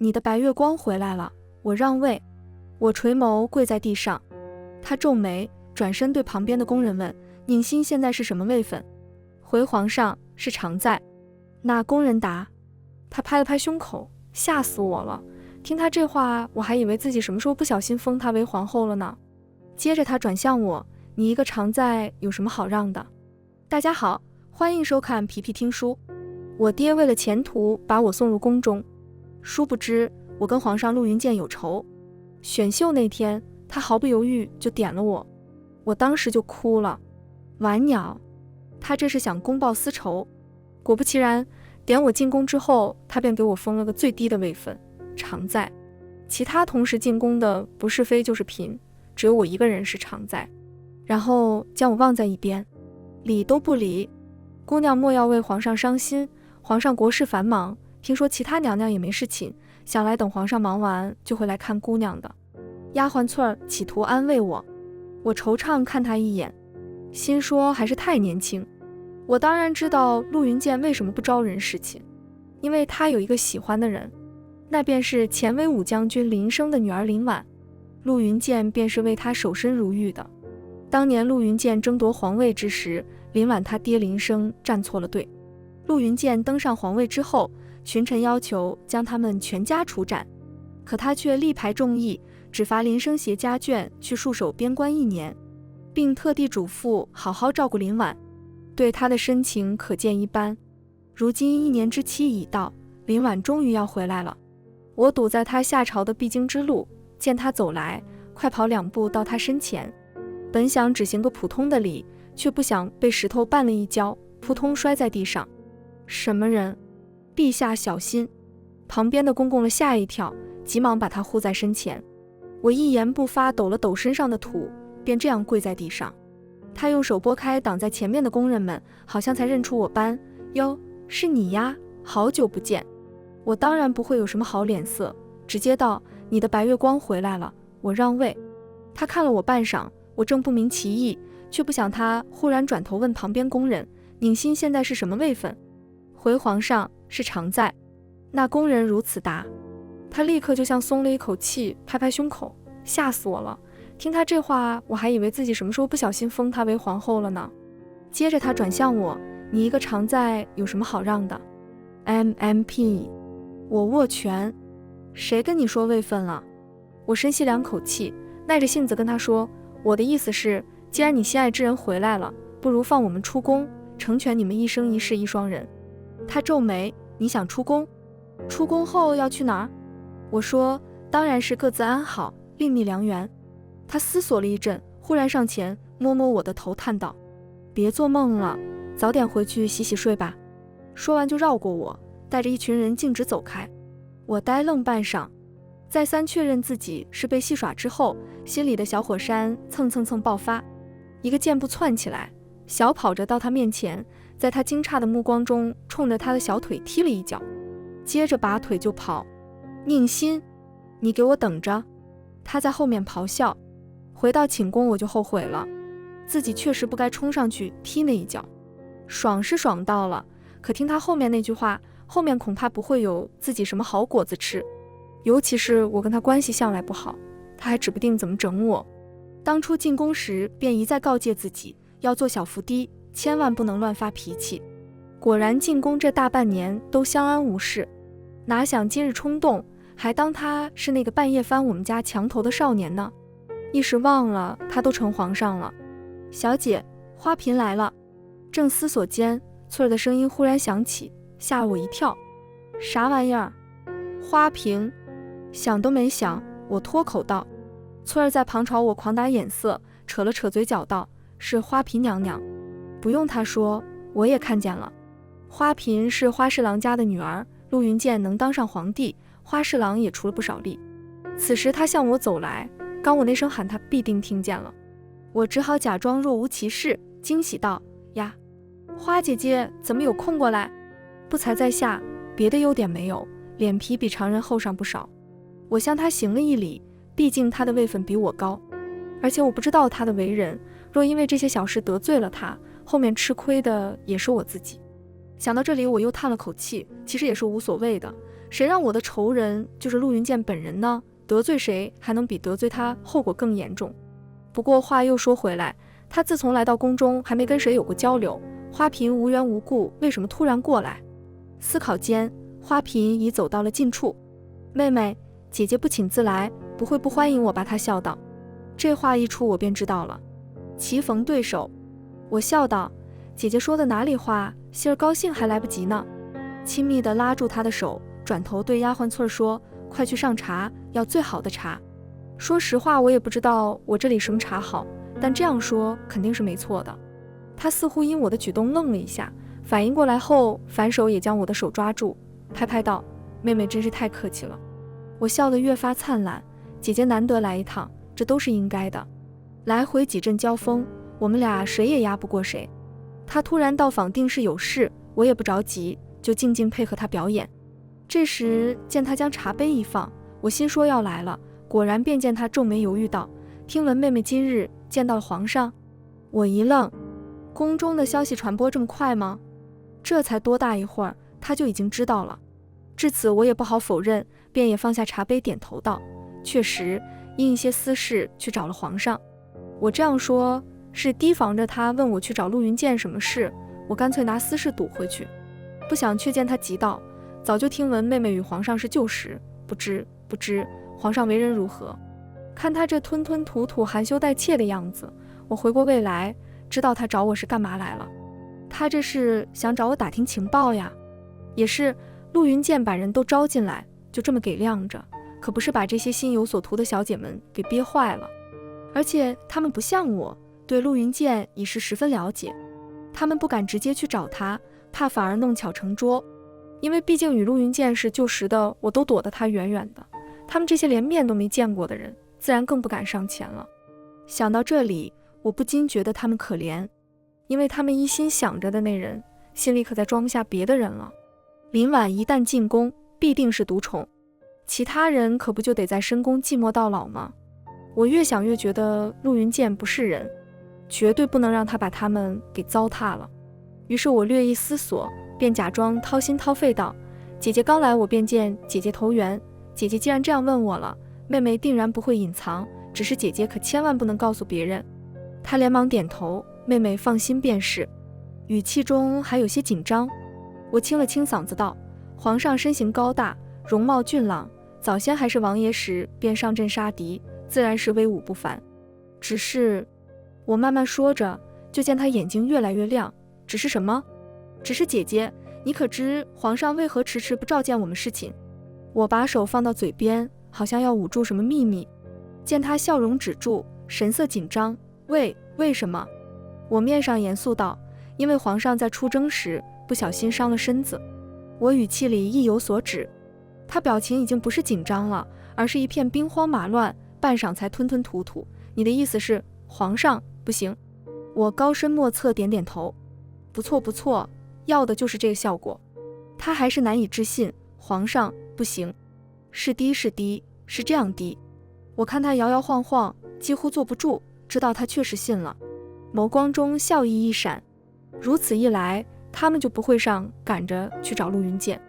你的白月光回来了，我让位。我垂眸跪在地上，他皱眉，转身对旁边的工人问：宁心现在是什么位分？回皇上，是常在。那工人答。他拍了拍胸口，吓死我了。听他这话，我还以为自己什么时候不小心封她为皇后了呢。接着他转向我：你一个常在有什么好让的？大家好，欢迎收看皮皮听书。我爹为了前途把我送入宫中，殊不知我跟皇上陆云剑有仇。选秀那天，他毫不犹豫就点了我，我当时就哭了。晚鸟，他这是想公报私仇。果不其然，点我进宫之后，他便给我封了个最低的位分，常在。其他同时进宫的不是妃就是嫔，只有我一个人是常在，然后将我忘在一边，理都不理。姑娘莫要为皇上伤心，皇上国事繁忙，听说其他娘娘也没事情，想来等皇上忙完就会来看姑娘的。丫鬟翠儿企图安慰我，我惆怅看她一眼，心说还是太年轻。我当然知道陆云剑为什么不招人侍寝，因为他有一个喜欢的人，那便是前威武将军林升的女儿林婉。陆云剑便是为他守身如玉的。当年陆云剑争夺皇位之时，林婉他爹林升站错了队。陆云剑登上皇位之后，群臣要求将他们全家处斩，可他却力排众议，只罚林升携家眷去戍守边关1年，并特地嘱咐好好照顾林婉，对他的深情可见一斑。如今1年之期已到，林婉终于要回来了。我堵在他下朝的必经之路，见他走来，快跑2步到他身前，本想只行个普通的礼，却不想被石头绊了一跤，扑通摔在地上。什么人？陛下小心！旁边的公公了吓一跳，急忙把他护在身前。我一言不发，抖了抖身上的土，便这样跪在地上。他用手拨开挡在前面的工人们，好像才认出我般。哟，是你呀，好久不见。我当然不会有什么好脸色，直接道：你的白月光回来了，我让位。他看了我半晌，我正不明其意，却不想他忽然转头问旁边工人：宁心现在是什么位分？回皇上，是常在。那工人如此答。他立刻就像松了一口气，拍拍胸口，吓死我了。听他这话，我还以为自己什么时候不小心封她为皇后了呢。接着他转向我：你一个常在有什么好让的？ MMP。 我握拳：谁跟你说位分了？我深吸2口气，耐着性子跟他说：我的意思是，既然你心爱之人回来了，不如放我们出宫，成全你们一生一世一双人。他皱眉：你想出宫？出宫后要去哪儿？我说：当然是各自安好，另觅良缘。他思索了一阵，忽然上前摸摸我的头，叹道：别做梦了，早点回去洗洗睡吧。说完就绕过我，带着一群人径直走开。我呆愣半晌，再三确认自己是被戏耍之后，心里的小火山蹭蹭蹭爆发，一个箭步窜起来，小跑着到他面前，在他惊诧的目光中冲着他的小腿踢了一脚，接着拔腿就跑。宁心，你给我等着！他在后面咆哮。回到寝宫我就后悔了，自己确实不该冲上去踢那一脚。爽是爽到了，可听他后面那句话，后面恐怕不会有自己什么好果子吃。尤其是我跟他关系向来不好，他还指不定怎么整我。当初进宫时便一再告诫自己要做小伏低，千万不能乱发脾气。果然进宫这大半年都相安无事，哪想今日冲动，还当他是那个半夜翻我们家墙头的少年呢。一时忘了他都成皇上了。小姐，花嫔来了。正思索间，翠儿的声音忽然响起，吓我一跳。啥玩意儿？花嫔？想都没想，我脱口道。翠儿在旁朝我狂打眼色，扯了扯嘴角道：是花嫔娘娘。不用她说，我也看见了。花嫔是花侍郎家的女儿，陆云剑能当上皇帝，花侍郎也出了不少力。此时她向我走来，刚我那声喊她必定听见了。我只好假装若无其事，惊喜道：呀，花姐姐怎么有空过来？不才在下，别的优点没有，脸皮比常人厚上不少。我向她行了一礼，毕竟她的位分比我高，而且我不知道她的为人，若因为这些小事得罪了她，后面吃亏的也是我自己。想到这里，我又叹了口气，其实也是无所谓的，谁让我的仇人就是陆云剑本人呢？得罪谁还能比得罪他后果更严重？不过话又说回来，他自从来到宫中还没跟谁有过交流，花瓶无缘无故为什么突然过来？思考间，花瓶已走到了近处。妹妹，姐姐不请自来，不会不欢迎我吧？她笑道。这话一出，我便知道了，棋逢对手。我笑道，姐姐说的哪里话，希儿高兴还来不及呢。亲密地拉住她的手，转头对丫鬟翠儿说，快去上茶，要最好的茶。说实话，我也不知道我这里什么茶好，但这样说肯定是没错的。她似乎因我的举动愣了一下，反应过来后，反手也将我的手抓住，拍拍道，妹妹真是太客气了。我笑得越发灿烂，姐姐难得来一趟，这都是应该的。来回几阵交锋，我们俩谁也压不过谁。她突然到访定是有事，我也不着急，就静静配合她表演。这时见她将茶杯一放，我心说要来了，果然便见她皱眉犹豫道，听闻妹妹今日见到了皇上。我一愣，宫中的消息传播这么快吗？这才多大一会儿，她就已经知道了。至此我也不好否认，便也放下茶杯点头道，确实因一些私事去找了皇上。我这样说是提防着他问我去找陆云剑什么事，我干脆拿私事堵回去。不想却见他急道，早就听闻妹妹与皇上是旧识，不知皇上为人如何？看他这吞吞吐吐含羞带怯的样子，我回过味来，知道他找我是干嘛来了。他这是想找我打听情报呀。也是，陆云剑把人都招进来，就这么给晾着，可不是把这些心有所图的小姐们给憋坏了。而且他们不像我，对陆云剑已是十分了解，他们不敢直接去找他，怕反而弄巧成拙。因为毕竟与陆云剑是旧识的，我都躲得他远远的，他们这些连面都没见过的人，自然更不敢上前了。想到这里，我不禁觉得他们可怜，因为他们一心想着的那人，心里可再装不下别的人了。林婉一旦进宫，必定是独宠，其他人可不就得在深宫寂寞到老吗？我越想越觉得陆云剑不是人，绝对不能让他把他们给糟蹋了。于是我略一思索，便假装掏心掏肺道，姐姐刚来我便见姐姐投缘，姐姐既然这样问我了，妹妹定然不会隐藏，只是姐姐可千万不能告诉别人。她连忙点头，妹妹放心便是，语气中还有些紧张。我清了清嗓子道，皇上身形高大，容貌俊朗，早先还是王爷时便上阵杀敌，自然是威武不凡。只是，我慢慢说着，就见他眼睛越来越亮，只是什么？只是姐姐，你可知皇上为何迟迟不召见我们侍寝？我把手放到嘴边，好像要捂住什么秘密。见他笑容止住，神色紧张，为什么？我面上严肃道，因为皇上在出征时不小心伤了身子。我语气里意有所指。他表情已经不是紧张了，而是一片兵荒马乱，半晌才吞吞吐吐，你的意思是皇上不行？我高深莫测点点头，不错，要的就是这个效果。他还是难以置信，皇上不行，是这样低。我看他摇摇晃晃，几乎坐不住，知道他确实信了，眸光中笑意一闪。如此一来，他们就不会赶着去找陆云剑。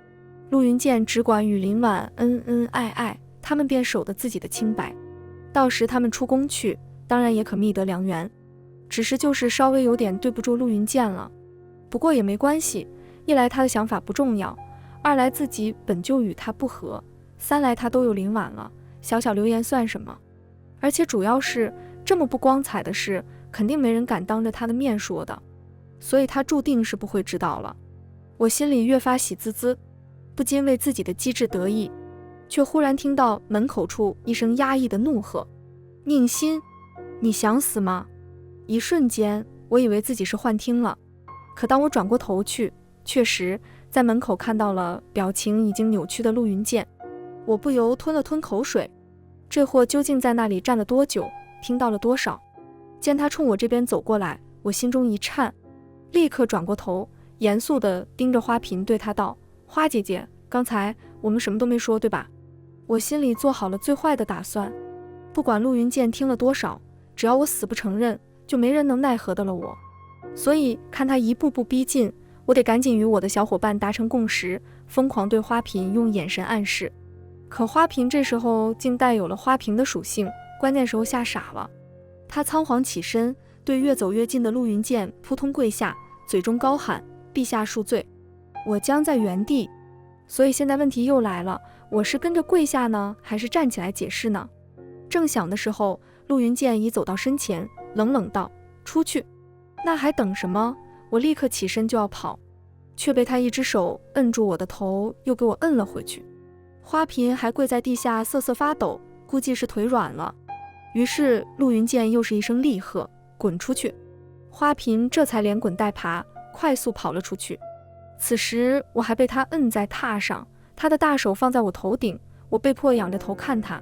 陆云剑只管与林婉恩爱，他们便守得自己的清白。到时他们出宫去，当然也可觅得良缘，只是就是稍微有点对不住陆云剑了。不过也没关系，一来他的想法不重要，二来自己本就与他不合，三来他都有林婉了，小小流言算什么？而且主要是这么不光彩的事，肯定没人敢当着他的面说的，所以他注定是不会知道了。我心里越发喜滋滋，不禁为自己的机智得意，却忽然听到门口处一声压抑的怒喝：“宁心，你想死吗？”一瞬间，我以为自己是幻听了，可当我转过头去，确实在门口看到了表情已经扭曲的陆云剑。我不由吞了吞口水，这货究竟在那里站了多久，听到了多少？见他冲我这边走过来，我心中一颤，立刻转过头，严肃地盯着花瓶对他道：“花姐姐，刚才我们什么都没说，对吧？”我心里做好了最坏的打算，不管陆云剑听了多少，只要我死不承认，就没人能奈何得了我。所以看他一步步逼近，我得赶紧与我的小伙伴达成共识，疯狂对花瓶用眼神暗示。可花瓶这时候竟带有了花瓶的属性，关键时候吓傻了。他仓皇起身，对越走越近的陆云剑扑通跪下，嘴中高喊：“陛下恕罪！”我僵在原地。所以现在问题又来了，我是跟着跪下呢，还是站起来解释呢？正想的时候，陆云剑已走到身前，冷冷道：“出去！”那还等什么？我立刻起身就要跑，却被他一只手摁住我的头，又给我摁了回去。花瓶还跪在地下瑟瑟发抖，估计是腿软了。于是陆云剑又是一声厉喝：“滚出去！”花瓶这才连滚带爬，快速跑了出去。此时我还被他摁在榻上，他的大手放在我头顶，我被迫仰着头看他。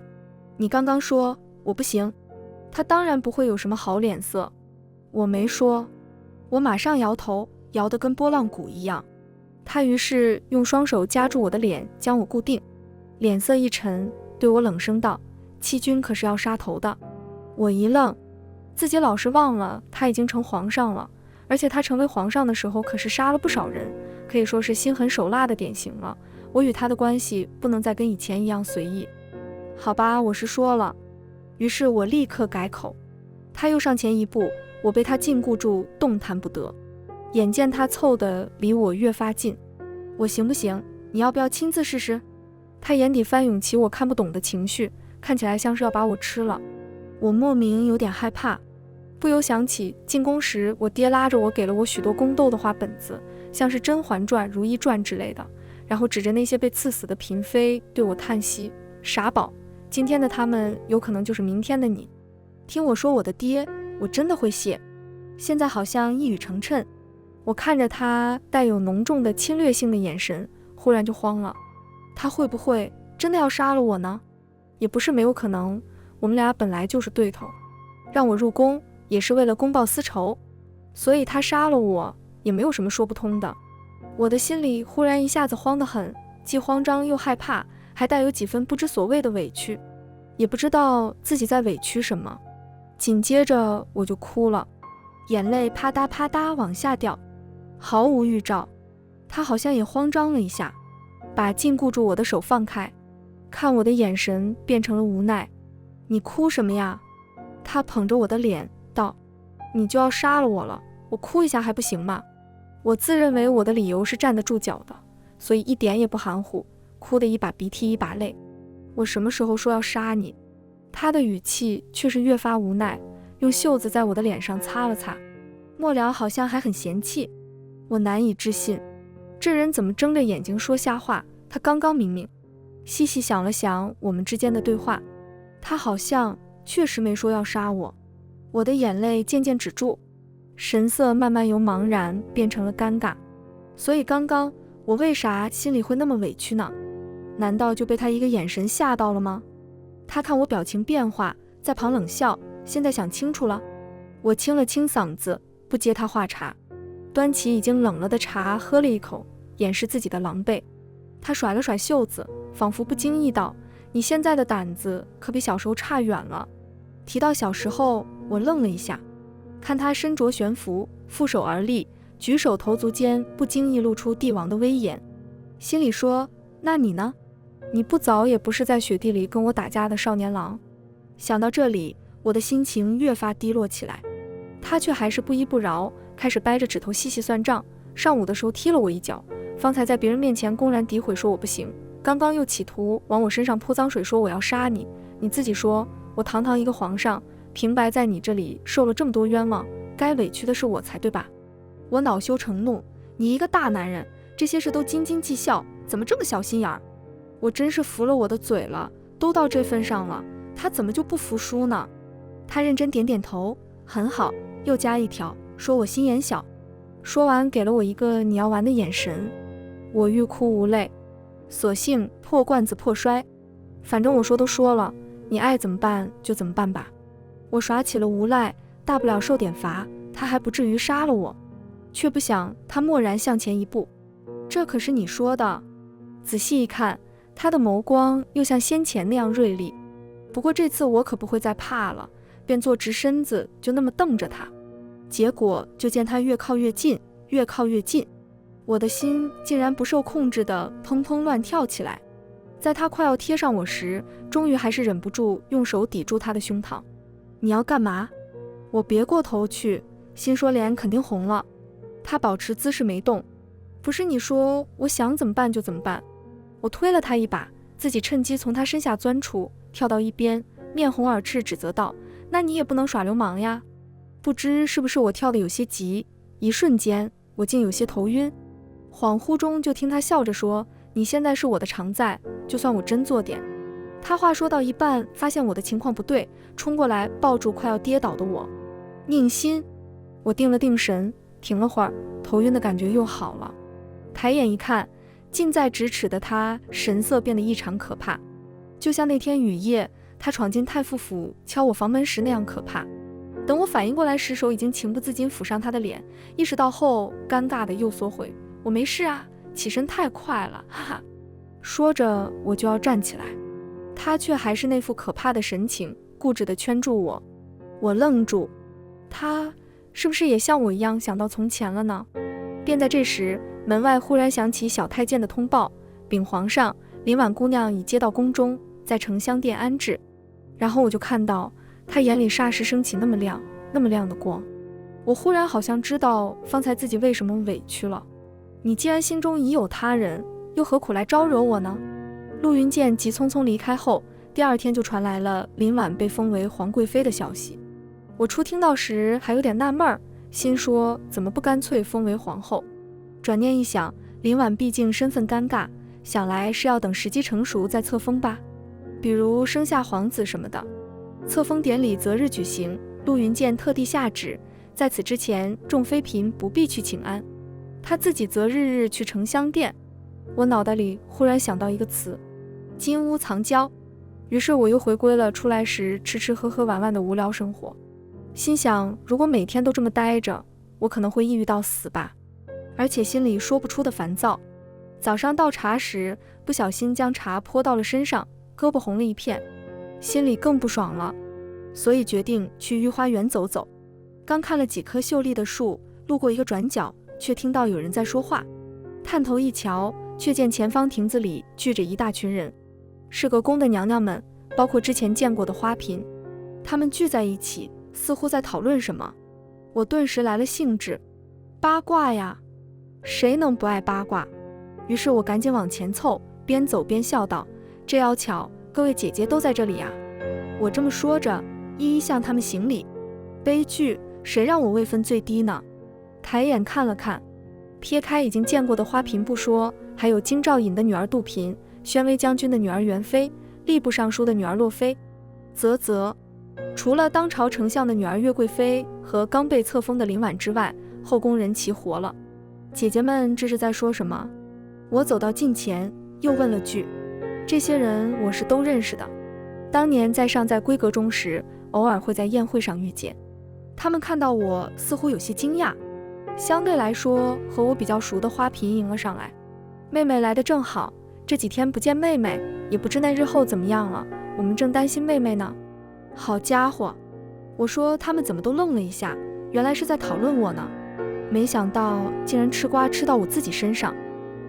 你刚刚说我不行，他当然不会有什么好脸色。我没说，我马上摇头，摇得跟拨浪鼓一样。他于是用双手夹住我的脸，将我固定，脸色一沉，对我冷声道：“欺君可是要杀头的。”我一愣，自己老是忘了他已经成皇上了，而且他成为皇上的时候可是杀了不少人，可以说是心狠手辣的典型了。我与他的关系不能再跟以前一样随意。好吧，我是说了。于是我立刻改口。他又上前一步，我被他禁锢住，动弹不得。眼见他凑得离我越发近，我行不行？你要不要亲自试试？他眼底翻涌起我看不懂的情绪，看起来像是要把我吃了。我莫名有点害怕，不由想起进宫时我爹拉着我给了我许多宫斗的话本子，像是《甄嬛传》《如懿传》之类的，然后指着那些被赐死的嫔妃对我叹息：“傻宝，今天的他们有可能就是明天的你。”听我说我的爹，我真的会谢。现在好像一语成谶。我看着他带有浓重的侵略性的眼神，忽然就慌了。他会不会真的要杀了我呢？也不是没有可能，我们俩本来就是对头，让我入宫也是为了公报私仇，所以他杀了我也没有什么说不通的。我的心里忽然一下子慌得很，既慌张又害怕，还带有几分不知所谓的委屈，也不知道自己在委屈什么。紧接着我就哭了，眼泪啪嗒啪嗒往下掉，毫无预兆。他好像也慌张了一下，把禁锢住我的手放开，看我的眼神变成了无奈。你哭什么呀？他捧着我的脸道：“你就要杀了我了，我哭一下还不行吗？”我自认为我的理由是站得住脚的，所以一点也不含糊，哭得一把鼻涕一把泪。我什么时候说要杀你？他的语气却是越发无奈，用袖子在我的脸上擦了擦，末了好像还很嫌弃。我难以置信，这人怎么睁着眼睛说瞎话？他刚刚明明。细细想了想我们之间的对话，他好像确实没说要杀我。我的眼泪渐渐止住，神色慢慢由茫然变成了尴尬。所以刚刚我为啥心里会那么委屈呢？难道就被他一个眼神吓到了吗？他看我表情变化，在旁冷笑，现在想清楚了。我清了清嗓子，不接他话茬，端起已经冷了的茶喝了一口，掩饰自己的狼狈。他甩了甩袖子，仿佛不经意道：“你现在的胆子可比小时候差远了。”提到小时候，我愣了一下，看他身着玄服，负手而立，举手投足间不经意露出帝王的威严，心里说：“那你呢？你不早也不是在雪地里跟我打架的少年郎。”想到这里，我的心情越发低落起来。他却还是不依不饶，开始掰着指头细细算账。上午的时候踢了我一脚，方才在别人面前公然诋毁说我不行，刚刚又企图往我身上泼脏水，说我要杀你。你自己说，我堂堂一个皇上，平白在你这里受了这么多冤枉，该委屈的是我才对吧？我恼羞成怒，你一个大男人，这些事都斤斤计较，怎么这么小心眼儿？我真是服了我的嘴了，都到这份上了，他怎么就不服输呢？他认真点点头，很好，又加一条，说我心眼小。说完给了我一个你要完的眼神，我欲哭无泪，索性破罐子破摔，反正我说都说了，你爱怎么办就怎么办吧。我耍起了无赖，大不了受点罚，他还不至于杀了我。却不想他蓦然向前一步，这可是你说的。仔细一看，他的眸光又像先前那样锐利，不过这次我可不会再怕了，便坐直身子，就那么瞪着他。结果就见他越靠越近，越靠越近，我的心竟然不受控制地砰砰乱跳起来。在他快要贴上我时，终于还是忍不住用手抵住他的胸膛。你要干嘛？我别过头去，心说脸肯定红了。他保持姿势没动。不是你说我想怎么办就怎么办。我推了他一把，自己趁机从他身下钻出，跳到一边，面红耳赤指责道，那你也不能耍流氓呀。不知是不是我跳得有些急，一瞬间我竟有些头晕。恍惚中就听他笑着说，你现在是我的常在，就算我真做点。他话说到一半，发现我的情况不对，冲过来抱住快要跌倒的我。宁心，我定了定神，停了会儿，头晕的感觉又好了。抬眼一看，近在咫尺的他神色变得异常可怕，就像那天雨夜他闯进太傅府敲我房门时那样可怕。等我反应过来时，手已经情不自禁抚上他的脸，意识到后尴尬的又缩回，我没事啊，起身太快了，哈哈。说着我就要站起来，他却还是那副可怕的神情，固执地圈住我。我愣住，他是不是也像我一样想到从前了呢？便在这时，门外忽然响起小太监的通报，禀皇上，林婉姑娘已接到宫中，在承香殿安置。然后我就看到他眼里霎时升起那么亮的光。我忽然好像知道方才自己为什么委屈了。你既然心中已有他人，又何苦来招惹我呢？陆云剑急匆匆离开后，第二天就传来了林婉被封为皇贵妃的消息。我初听到时还有点纳闷儿，心说怎么不干脆封为皇后。转念一想，林婉毕竟身份尴尬，想来是要等时机成熟再册封吧，比如生下皇子什么的。册封典礼择日举行，陆云剑特地下旨，在此之前众妃嫔不必去请安，他自己择日去承香殿。我脑袋里忽然想到一个词，金屋藏娇。于是我又回归了出来时吃吃喝喝玩玩的无聊生活，心想如果每天都这么待着，我可能会抑郁到死吧。而且心里说不出的烦躁。早上倒茶时不小心将茶泼到了身上，胳膊红了一片，心里更不爽了，所以决定去御花园走走。刚看了几棵秀丽的树，路过一个转角，却听到有人在说话。探头一瞧，却见前方亭子里聚着一大群人，是个宫的娘娘们，包括之前见过的花嫔。她们聚在一起，似乎在讨论什么。我顿时来了兴致，八卦呀，谁能不爱八卦？于是我赶紧往前凑，边走边笑道，这要巧，各位姐姐都在这里啊。我这么说着，一一向她们行礼。悲剧，谁让我位分最低呢？抬眼看了看，撇开已经见过的花嫔不说，还有京兆尹的女儿杜嫔，宣威将军的女儿元妃，吏部尚书的女儿洛妃，除了当朝丞相的女儿岳贵妃和刚被册封的林婉之外，后宫人齐活了。姐姐们这是在说什么？我走到近前，又问了句，这些人我是都认识的，当年在尚在闺阁中时，偶尔会在宴会上遇见。他们看到我似乎有些惊讶，相对来说和我比较熟的花嫔迎了上来。妹妹来得正好，这几天不见妹妹，也不知那日后怎么样了，我们正担心妹妹呢。好家伙，我说他们怎么都愣了一下，原来是在讨论我呢。没想到竟然吃瓜吃到我自己身上，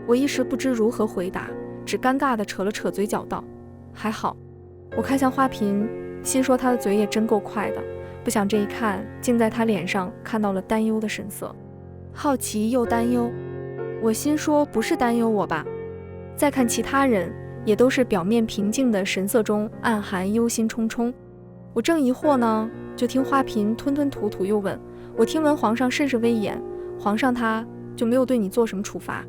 我一时不知如何回答，只尴尬地扯了扯嘴角道，还好。我看向花嫔，心说她的嘴也真够快的，不想这一看，竟在她脸上看到了担忧的神色，好奇又担忧。我心说不是担忧我吧？再看其他人，也都是表面平静的神色中暗含忧心忡忡。我正疑惑呢，就听花嫔吞吞吐吐又问，我听闻皇上甚是威严，皇上他就没有对你做什么处罚？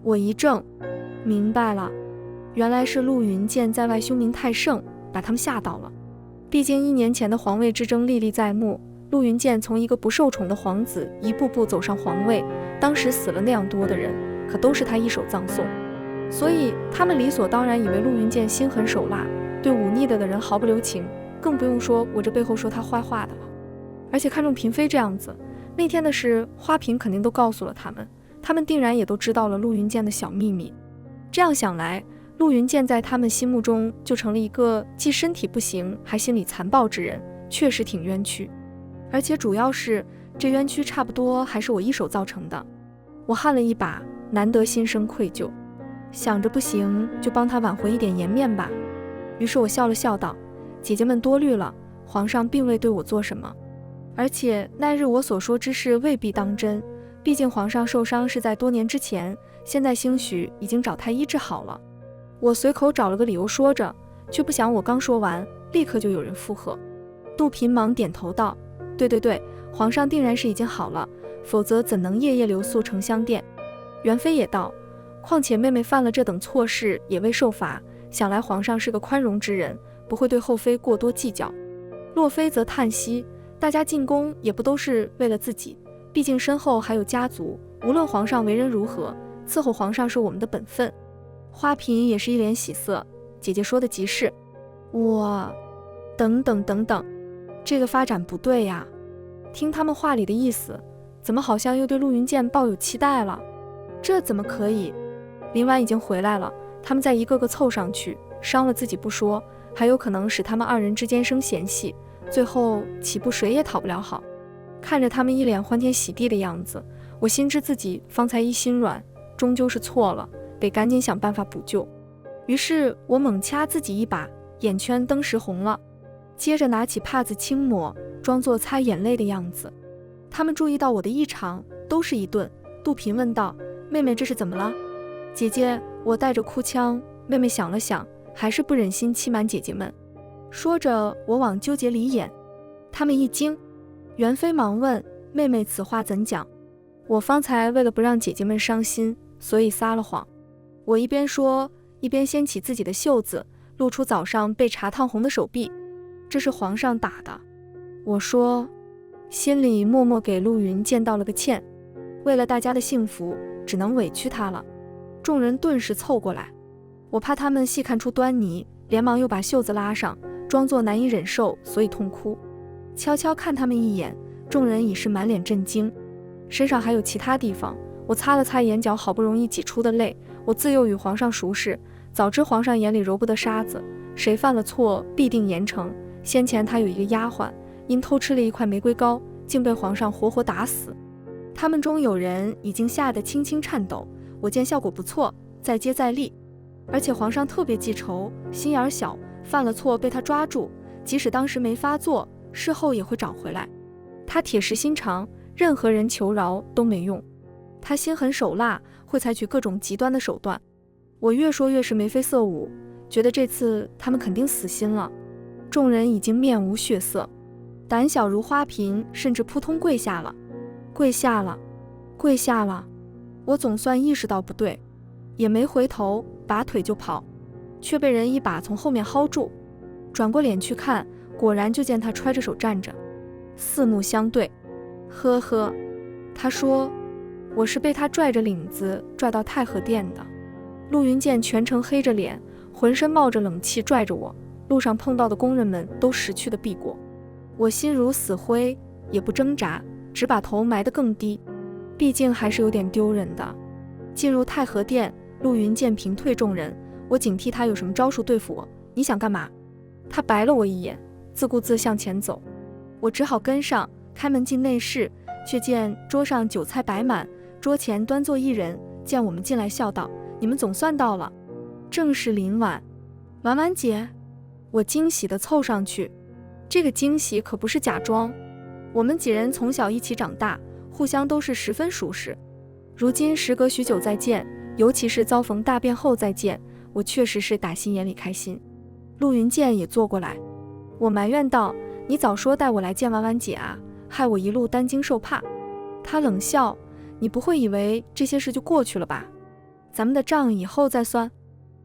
我一怔，明白了，原来是陆云剑在外凶名太盛，把他们吓到了。毕竟1年前的皇位之争历历在目，陆云剑从一个不受宠的皇子一步步走上皇位，当时死了那样多的人，可都是他一手葬送，所以他们理所当然以为陆云剑心狠手辣，对忤逆的人毫不留情，更不用说我这背后说他坏话的了。而且看中嫔妃这样子，那天的事花嫔肯定都告诉了他们，他们定然也都知道了陆云剑的小秘密。这样想来，陆云剑在他们心目中就成了一个既身体不行还心理残暴之人，确实挺冤屈。而且主要是这冤屈差不多还是我一手造成的。我汗了一把，难得心生愧疚，想着不行就帮他挽回一点颜面吧。于是我笑了笑道，姐姐们多虑了，皇上并未对我做什么，而且那日我所说之事未必当真，毕竟皇上受伤是在多年之前，现在兴许已经找太医治好了。我随口找了个理由说着，却不想我刚说完，立刻就有人附和。杜嫔忙点头道，对，皇上定然是已经好了，否则怎能夜夜留宿承香殿。元妃也道，况且妹妹犯了这等错事也未受罚，想来皇上是个宽容之人，不会对后妃过多计较。洛妃则叹息，大家进宫也不都是为了自己，毕竟身后还有家族，无论皇上为人如何，伺候皇上是我们的本分。花嫔也是一脸喜色，姐姐说的极是。我等等，这个发展不对呀，听他们话里的意思，怎么好像又对陆云剑抱有期待了？这怎么可以？林婉已经回来了，他们再一个个凑上去，伤了自己不说，还有可能使他们二人之间生嫌隙，最后岂不谁也讨不了好？看着他们一脸欢天喜地的样子，我心知自己方才一心软，终究是错了，得赶紧想办法补救。于是我猛掐自己一把，眼圈登时红了，接着拿起帕子轻抹，装作擦眼泪的样子。他们注意到我的异常，都是一顿。杜嫔问道，妹妹这是怎么了？姐姐，我带着哭腔。妹妹想了想，还是不忍心欺瞒姐姐们，说着我往纠结里演。他们一惊，元妃忙问，妹妹此话怎讲？我方才为了不让姐姐们伤心，所以撒了谎。我一边说，一边掀起自己的袖子，露出早上被茶烫红的手臂。这是皇上打的。我说，心里默默给陆云剑道了个歉，为了大家的幸福，只能委屈他了。众人顿时凑过来，我怕他们细看出端倪，连忙又把袖子拉上，装作难以忍受，所以痛哭。悄悄看他们一眼，众人已是满脸震惊。身上还有其他地方，我擦了擦眼角好不容易挤出的泪。我自幼与皇上熟识，早知皇上眼里揉不得沙子，谁犯了错必定严惩。先前他有一个丫鬟，因偷吃了一块玫瑰糕，竟被皇上活活打死。他们中有人已经吓得轻轻颤抖，我见效果不错，再接再厉。而且皇上特别记仇，心眼小，犯了错被他抓住，即使当时没发作，事后也会找回来。他铁石心肠，任何人求饶都没用。他心狠手辣，会采取各种极端的手段。我越说越是眉飞色舞，觉得这次他们肯定死心了。众人已经面无血色，胆小如花嫔甚至扑通跪下了。跪下了！我总算意识到不对，也没回头，拔腿就跑，却被人一把从后面薅住。转过脸去看，果然就见他揣着手站着，四目相对。呵呵，他说，我是被他拽着领子拽到太和殿的。陆云剑全程黑着脸，浑身冒着冷气拽着我，路上碰到的工人们都识趣的避过。我心如死灰，也不挣扎，只把头埋得更低，毕竟还是有点丢人的。进入太和殿，陆云剑平退众人，我警惕他有什么招数对付我。你想干嘛？他白了我一眼，自顾自向前走。我只好跟上，开门进内室，却见桌上酒菜摆满，桌前端坐一人，见我们进来笑道，你们总算到了。正是林婉。婉婉姐。我惊喜地凑上去，这个惊喜可不是假装。我们几人从小一起长大，互相都是十分熟识。如今时隔许久再见，尤其是遭逢大变后再见，我确实是打心眼里开心。陆云剑也坐过来，我埋怨道，你早说带我来见婉婉姐啊，害我一路担惊受怕。他冷笑，你不会以为这些事就过去了吧？咱们的账以后再算。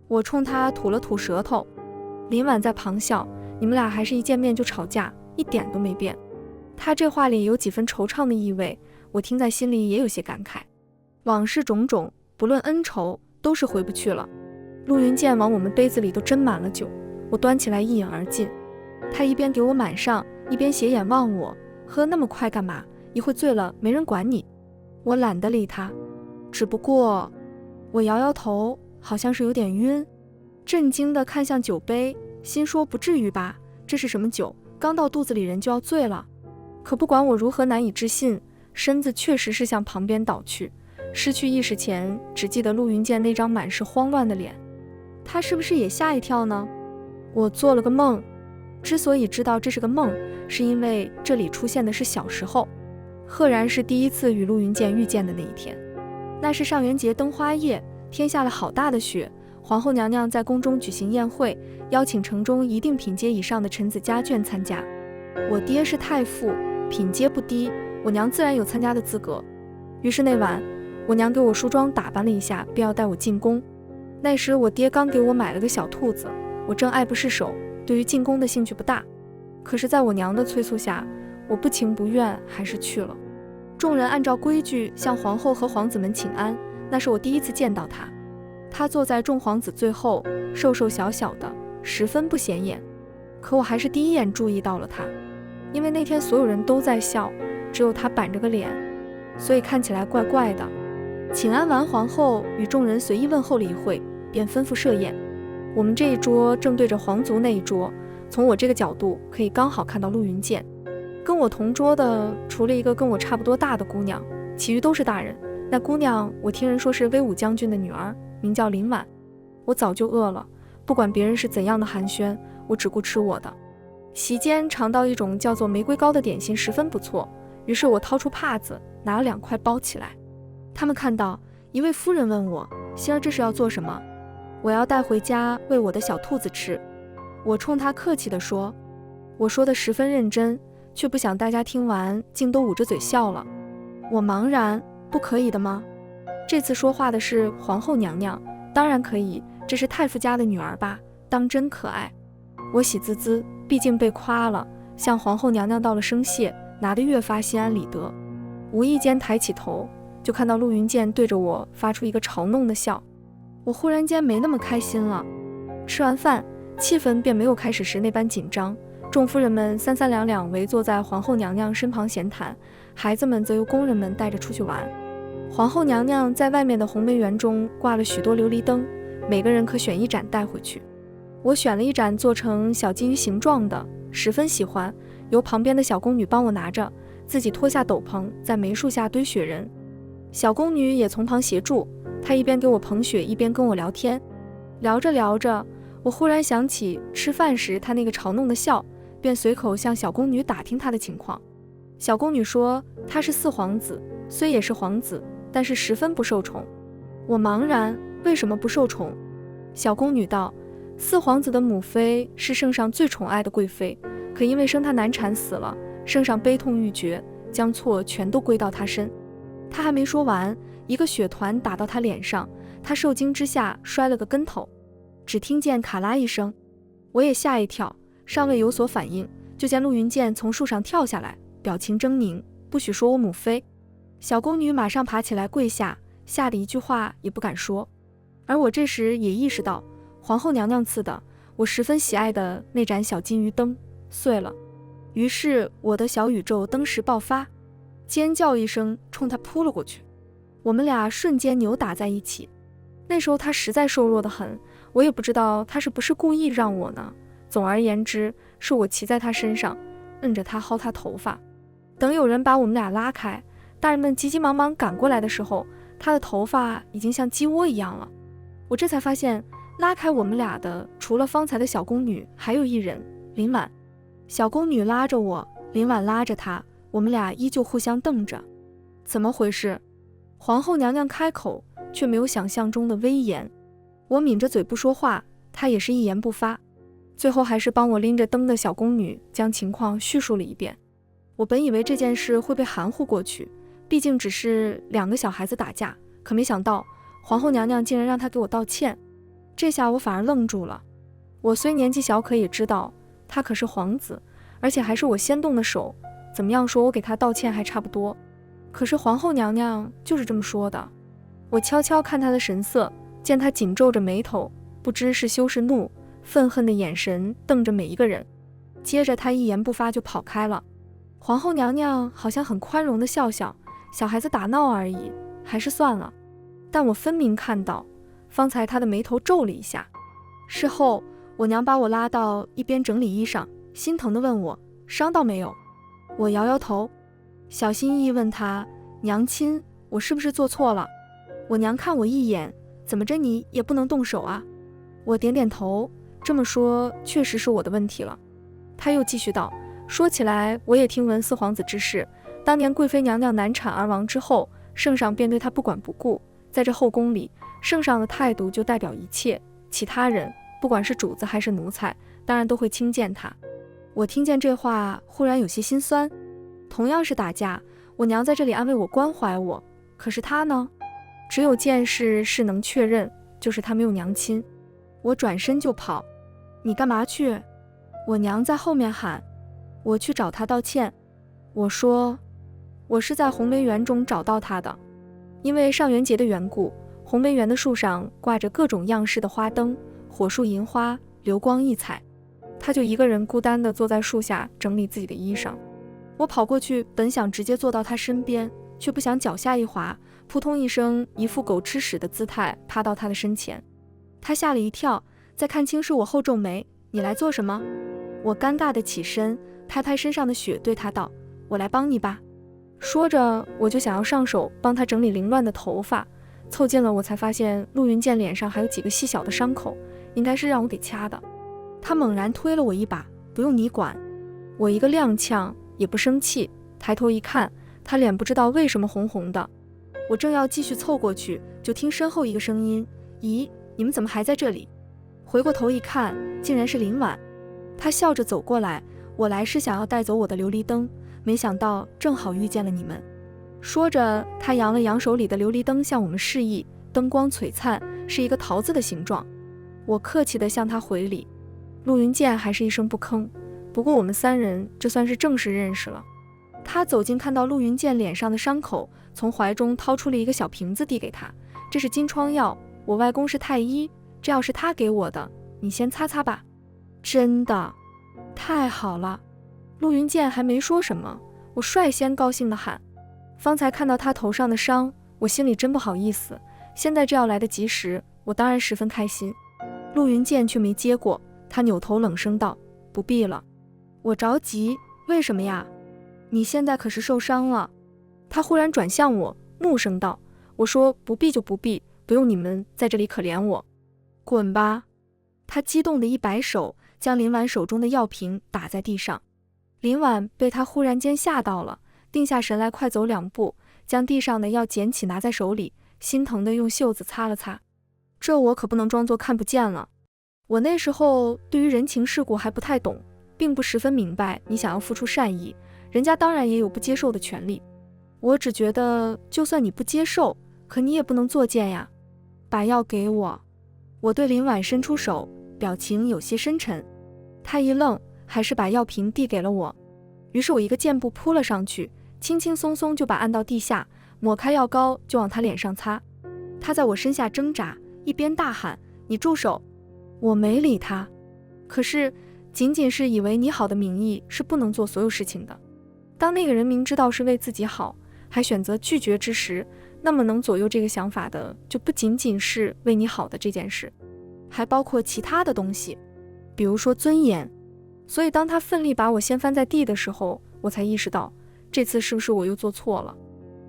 我冲他吐了吐舌头。林婉在旁笑，你们俩还是一见面就吵架，一点都没变。他这话里有几分惆怅的意味，我听在心里也有些感慨。往事种种，不论恩仇，都是回不去了。陆云剑往我们杯子里都斟满了酒，我端起来一饮而尽。他一边给我满上，一边斜眼望我，喝那么快干嘛？一会醉了没人管你。我懒得理他，只不过我摇摇头，好像是有点晕，震惊地看向酒杯，心说不至于吧，这是什么酒？刚到肚子里人就要醉了。可不管我如何难以置信，身子确实是向旁边倒去，失去意识前，只记得陆云剑那张满是慌乱的脸。他是不是也吓一跳呢？我做了个梦，之所以知道这是个梦，是因为这里出现的是小时候，赫然是第一次与陆云剑遇见的那一天。那是上元节灯花夜，天下了好大的雪，皇后娘娘在宫中举行宴会，邀请城中一定品阶以上的臣子家眷参加。我爹是太傅，品阶不低，我娘自然有参加的资格。于是那晚，我娘给我梳妆打扮了一下，便要带我进宫。那时我爹刚给我买了个小兔子，我正爱不释手，对于进宫的兴趣不大。可是在我娘的催促下，我不情不愿还是去了。众人按照规矩向皇后和皇子们请安，那是我第一次见到她。她坐在众皇子最后，瘦瘦小小的，十分不显眼。可我还是第一眼注意到了她，因为那天所有人都在笑，只有她板着个脸，所以看起来怪怪的。请安完皇后，与众人随意问候了一会，便吩咐设宴。我们这一桌正对着皇族那一桌，从我这个角度可以刚好看到陆云剑。跟我同桌的除了一个跟我差不多大的姑娘，其余都是大人。那姑娘我听人说是威武将军的女儿，名叫林婉。我早就饿了，不管别人是怎样的寒暄，我只顾吃我的。席间尝到一种叫做玫瑰糕的点心，十分不错，于是我掏出帕子，拿了2块包起来。他们看到，一位夫人问我：星儿，这是要做什么？我要带回家喂我的小兔子吃。我冲她客气地说，我说的十分认真，却不想大家听完竟都捂着嘴笑了。我茫然，不可以的吗？这次说话的是皇后娘娘，当然可以，这是太傅家的女儿吧，当真可爱。我喜滋滋，毕竟被夸了，向皇后娘娘道了声谢，拿得越发心安理得。无意间抬起头，就看到陆云剑对着我发出一个嘲弄的笑。我忽然间没那么开心了。吃完饭，气氛便没有开始时那般紧张，众夫人们三三两两围坐在皇后娘娘身旁闲谈，孩子们则由宫人们带着出去玩。皇后娘娘在外面的红梅园中挂了许多琉璃灯，每个人可选一盏带回去。我选了一盏做成小金鱼形状的，十分喜欢，由旁边的小宫女帮我拿着，自己脱下斗篷，在梅树下堆雪人。小宫女也从旁协助，她一边给我捧雪，一边跟我聊天。聊着聊着，我忽然想起吃饭时她那个嘲弄的笑，便随口向小宫女打听她的情况。小宫女说她是4皇子，虽也是皇子，但是十分不受宠。我茫然，为什么不受宠？小宫女道，4皇子的母妃是圣上最宠爱的贵妃，可因为生她难产死了，圣上悲痛欲绝，将错全都归到她身。她还没说完，一个雪团打到她脸上，她受惊之下摔了个跟头，只听见卡拉一声，我也吓一跳，尚未有所反应，就见陆云剑从树上跳下来，表情狰狞，不许说我母妃。小宫女马上爬起来跪下，吓得一句话也不敢说。而我这时也意识到，皇后娘娘赐的我十分喜爱的那盏小金鱼灯碎了，于是我的小宇宙登时爆发，尖叫一声冲她扑了过去。我们俩瞬间扭打在一起。那时候她实在瘦弱得很，我也不知道她是不是故意让我呢。总而言之，是我骑在她身上，摁着她薅她头发。等有人把我们俩拉开，大人们急急忙忙赶过来的时候，她的头发已经像鸡窝一样了。我这才发现，拉开我们俩的除了方才的小宫女，还有一人，林婉。小宫女拉着我，林婉拉着她，我们俩依旧互相瞪着。怎么回事？皇后娘娘开口，却没有想象中的威严。我抿着嘴不说话，她也是一言不发。最后还是帮我拎着灯的小宫女将情况叙述了一遍。我本以为这件事会被含糊过去，毕竟只是2个小孩子打架，可没想到皇后娘娘竟然让她给我道歉。这下我反而愣住了。我虽年纪小，可也知道他可是皇子，而且还是我先动的手，怎么样说我给他道歉还差不多。可是皇后娘娘就是这么说的。我悄悄看她的神色，见她紧皱着眉头，不知是羞是怒，愤恨的眼神瞪着每一个人。接着她一言不发就跑开了。皇后娘娘好像很宽容的笑笑，小孩子打闹而已，还是算了。但我分明看到方才她的眉头皱了一下。事后我娘把我拉到一边整理衣裳，心疼地问我伤到没有。我摇摇头，小心翼翼问她，娘亲，我是不是做错了？我娘看我一眼，怎么着你也不能动手啊？我点点头，这么说确实是我的问题了。他又继续道，说起来我也听闻四皇子之事，当年贵妃娘娘难产而亡之后，圣上便对她不管不顾，在这后宫里，圣上的态度就代表一切，其他人不管是主子还是奴才，当然都会轻贱他。我听见这话忽然有些心酸，同样是打架，我娘在这里安慰我关怀我，可是她呢，只有件事是能确认，就是她没有娘亲。我转身就跑。你干嘛去？我娘在后面喊。我去找她道歉。我说我是在红梅园中找到她的，因为上元节的缘故，红梅园的树上挂着各种样式的花灯，火树银花，流光溢彩。她就一个人孤单地坐在树下整理自己的衣裳。我跑过去，本想直接坐到她身边，却不想脚下一滑，扑通一声，一副狗吃屎的姿态趴到她的身前。她吓了一跳，再看清是我后皱眉，你来做什么？我尴尬地起身，拍拍身上的雪，对她道，我来帮你吧。说着我就想要上手帮她整理凌乱的头发，凑近了我才发现陆云剑脸上还有几个细小的伤口，应该是让我给掐的。他猛然推了我一把，不用你管。我一个踉跄，也不生气，抬头一看，他脸不知道为什么红红的。我正要继续凑过去，就听身后一个声音，咦，你们怎么还在这里？回过头一看，竟然是林婉。他笑着走过来，我来是想要带走我的琉璃灯，没想到正好遇见了你们。说着他扬了扬手里的琉璃灯向我们示意，灯光璀璨，是一个桃子的形状。我客气地向他回礼。陆云剑还是一声不吭，不过我们三人这算是正式认识了。他走近，看到陆云剑脸上的伤口，从怀中掏出了一个小瓶子递给他，这是金疮药，我外公是太医，这药是他给我的，你先擦擦吧。真的？太好了。陆云剑还没说什么，我率先高兴地喊。方才看到他头上的伤，我心里真不好意思，现在这药来得及时，我当然十分开心。陆云剑却没接过，他扭头冷声道，不必了。我着急，为什么呀？你现在可是受伤了。他忽然转向我，怒声道，我说不必就不必，不用你们在这里可怜我。滚吧。他激动地一摆手，将林婉手中的药瓶打在地上。林婉被他忽然间吓到了，定下神来，快走两步，将地上的药捡起拿在手里，心疼地用袖子擦了擦。这我可不能装作看不见了。我那时候对于人情世故还不太懂，并不十分明白你想要付出善意，人家当然也有不接受的权利。我只觉得就算你不接受，可你也不能作践呀。把药给我。我对林婉伸出手，表情有些深沉。他一愣，还是把药瓶递给了我。于是我一个箭步扑了上去，轻轻松松就把按到地下，抹开药膏就往他脸上擦。他在我身下挣扎，一边大喊，你住手。我没理他。可是仅仅是以为你好的名义是不能做所有事情的。当那个人明知道是为自己好，还选择拒绝之时，那么能左右这个想法的就不仅仅是为你好的这件事，还包括其他的东西，比如说尊严。所以当他奋力把我掀翻在地的时候，我才意识到这次是不是我又做错了。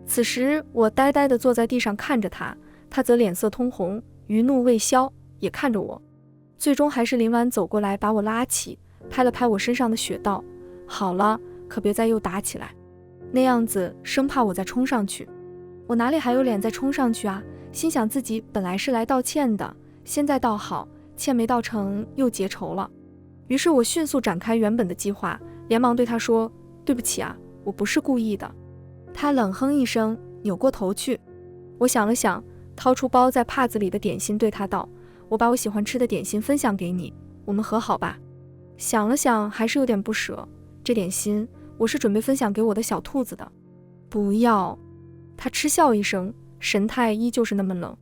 此时我呆呆地坐在地上看着他，他则脸色通红，余怒未消，也看着我。最终还是林婉走过来把我拉起，拍了拍我身上的血道，好了，可别再又打起来，那样子生怕我再冲上去。我哪里还有脸再冲上去啊，心想自己本来是来道歉的，现在倒好，歉没道成又结仇了。于是我迅速展开原本的计划，连忙对他说，对不起啊，我不是故意的。他冷哼一声，扭过头去。我想了想，掏出包在帕子里的点心，对他道，我把我喜欢吃的点心分享给你，我们和好吧。想了想，还是有点不舍，这点心我是准备分享给我的小兔子的。不要。他嗤笑一声，神态依旧是那么冷。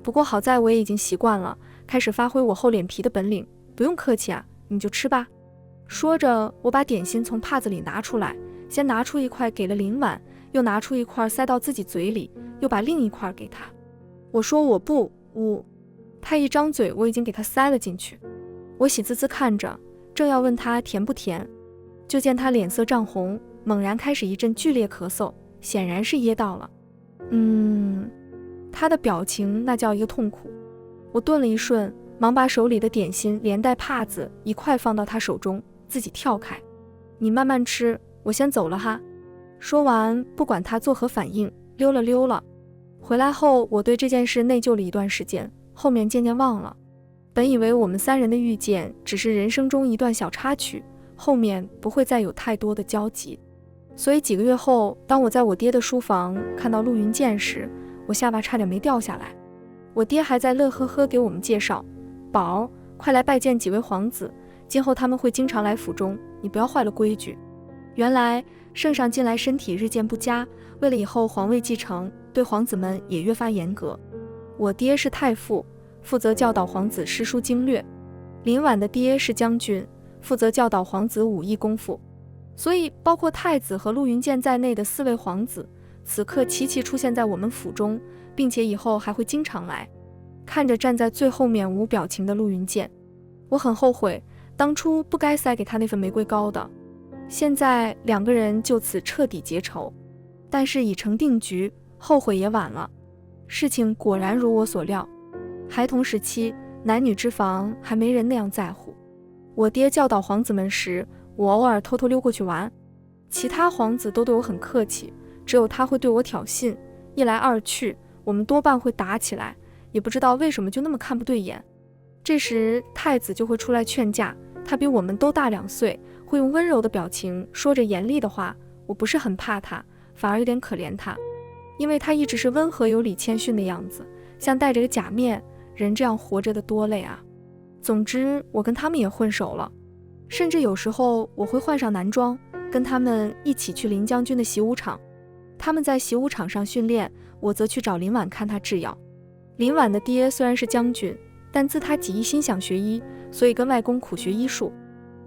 不过好在我也已经习惯了，开始发挥我厚脸皮的本领，不用客气啊，你就吃吧。说着我把点心从帕子里拿出来，先拿出一块给了林婉，又拿出一块塞到自己嘴里，又把另一块给他。我说我不，他一张嘴，我已经给他塞了进去。我喜滋滋看着，正要问他甜不甜，就见他脸色涨红，猛然开始一阵剧烈咳嗽，显然是噎到了。他的表情那叫一个痛苦。我顿了一瞬，忙把手里的点心连带帕子一块放到他手中，自己跳开。你慢慢吃，我先走了哈。说完，不管他作何反应，溜了。回来后，我对这件事内疚了一段时间，后面渐渐忘了。本以为我们3人的遇见只是人生中一段小插曲，后面不会再有太多的交集。所以几个月后，当我在我爹的书房看到陆云剑时，我下巴差点没掉下来。我爹还在乐呵呵给我们介绍，宝儿，快来拜见几位皇子，今后他们会经常来府中，你不要坏了规矩。原来圣上近来身体日渐不佳，为了以后皇位继承，对皇子们也越发严格。我爹是太傅，负责教导皇子诗书经略；林婉的爹是将军，负责教导皇子武艺功夫。所以包括太子和陆云剑在内的4位皇子，此刻齐齐出现在我们府中，并且以后还会经常来。看着站在最后面无表情的陆云剑，我很后悔当初不该塞给他那份玫瑰糕的。现在2个人就此彻底结仇，但是已成定局，后悔也晚了。事情果然如我所料，孩童时期男女之防还没人那样在乎。我爹教导皇子们时，我偶尔偷偷溜过去玩，其他皇子都对我很客气，只有他会对我挑衅，一来二去，我们多半会打起来，也不知道为什么就那么看不对眼。这时太子就会出来劝架，他比我们都大2岁，会用温柔的表情说着严厉的话。我不是很怕他，反而有点可怜他，因为他一直是温和有礼谦逊的样子，像戴着个假面，人这样活着的多累啊。总之我跟他们也混熟了，甚至有时候我会换上男装，跟他们一起去林将军的习武场。他们在习武场上训练，我则去找林婉看他制药。林婉的爹虽然是将军，但自他几一心想学医，所以跟外公苦学医术。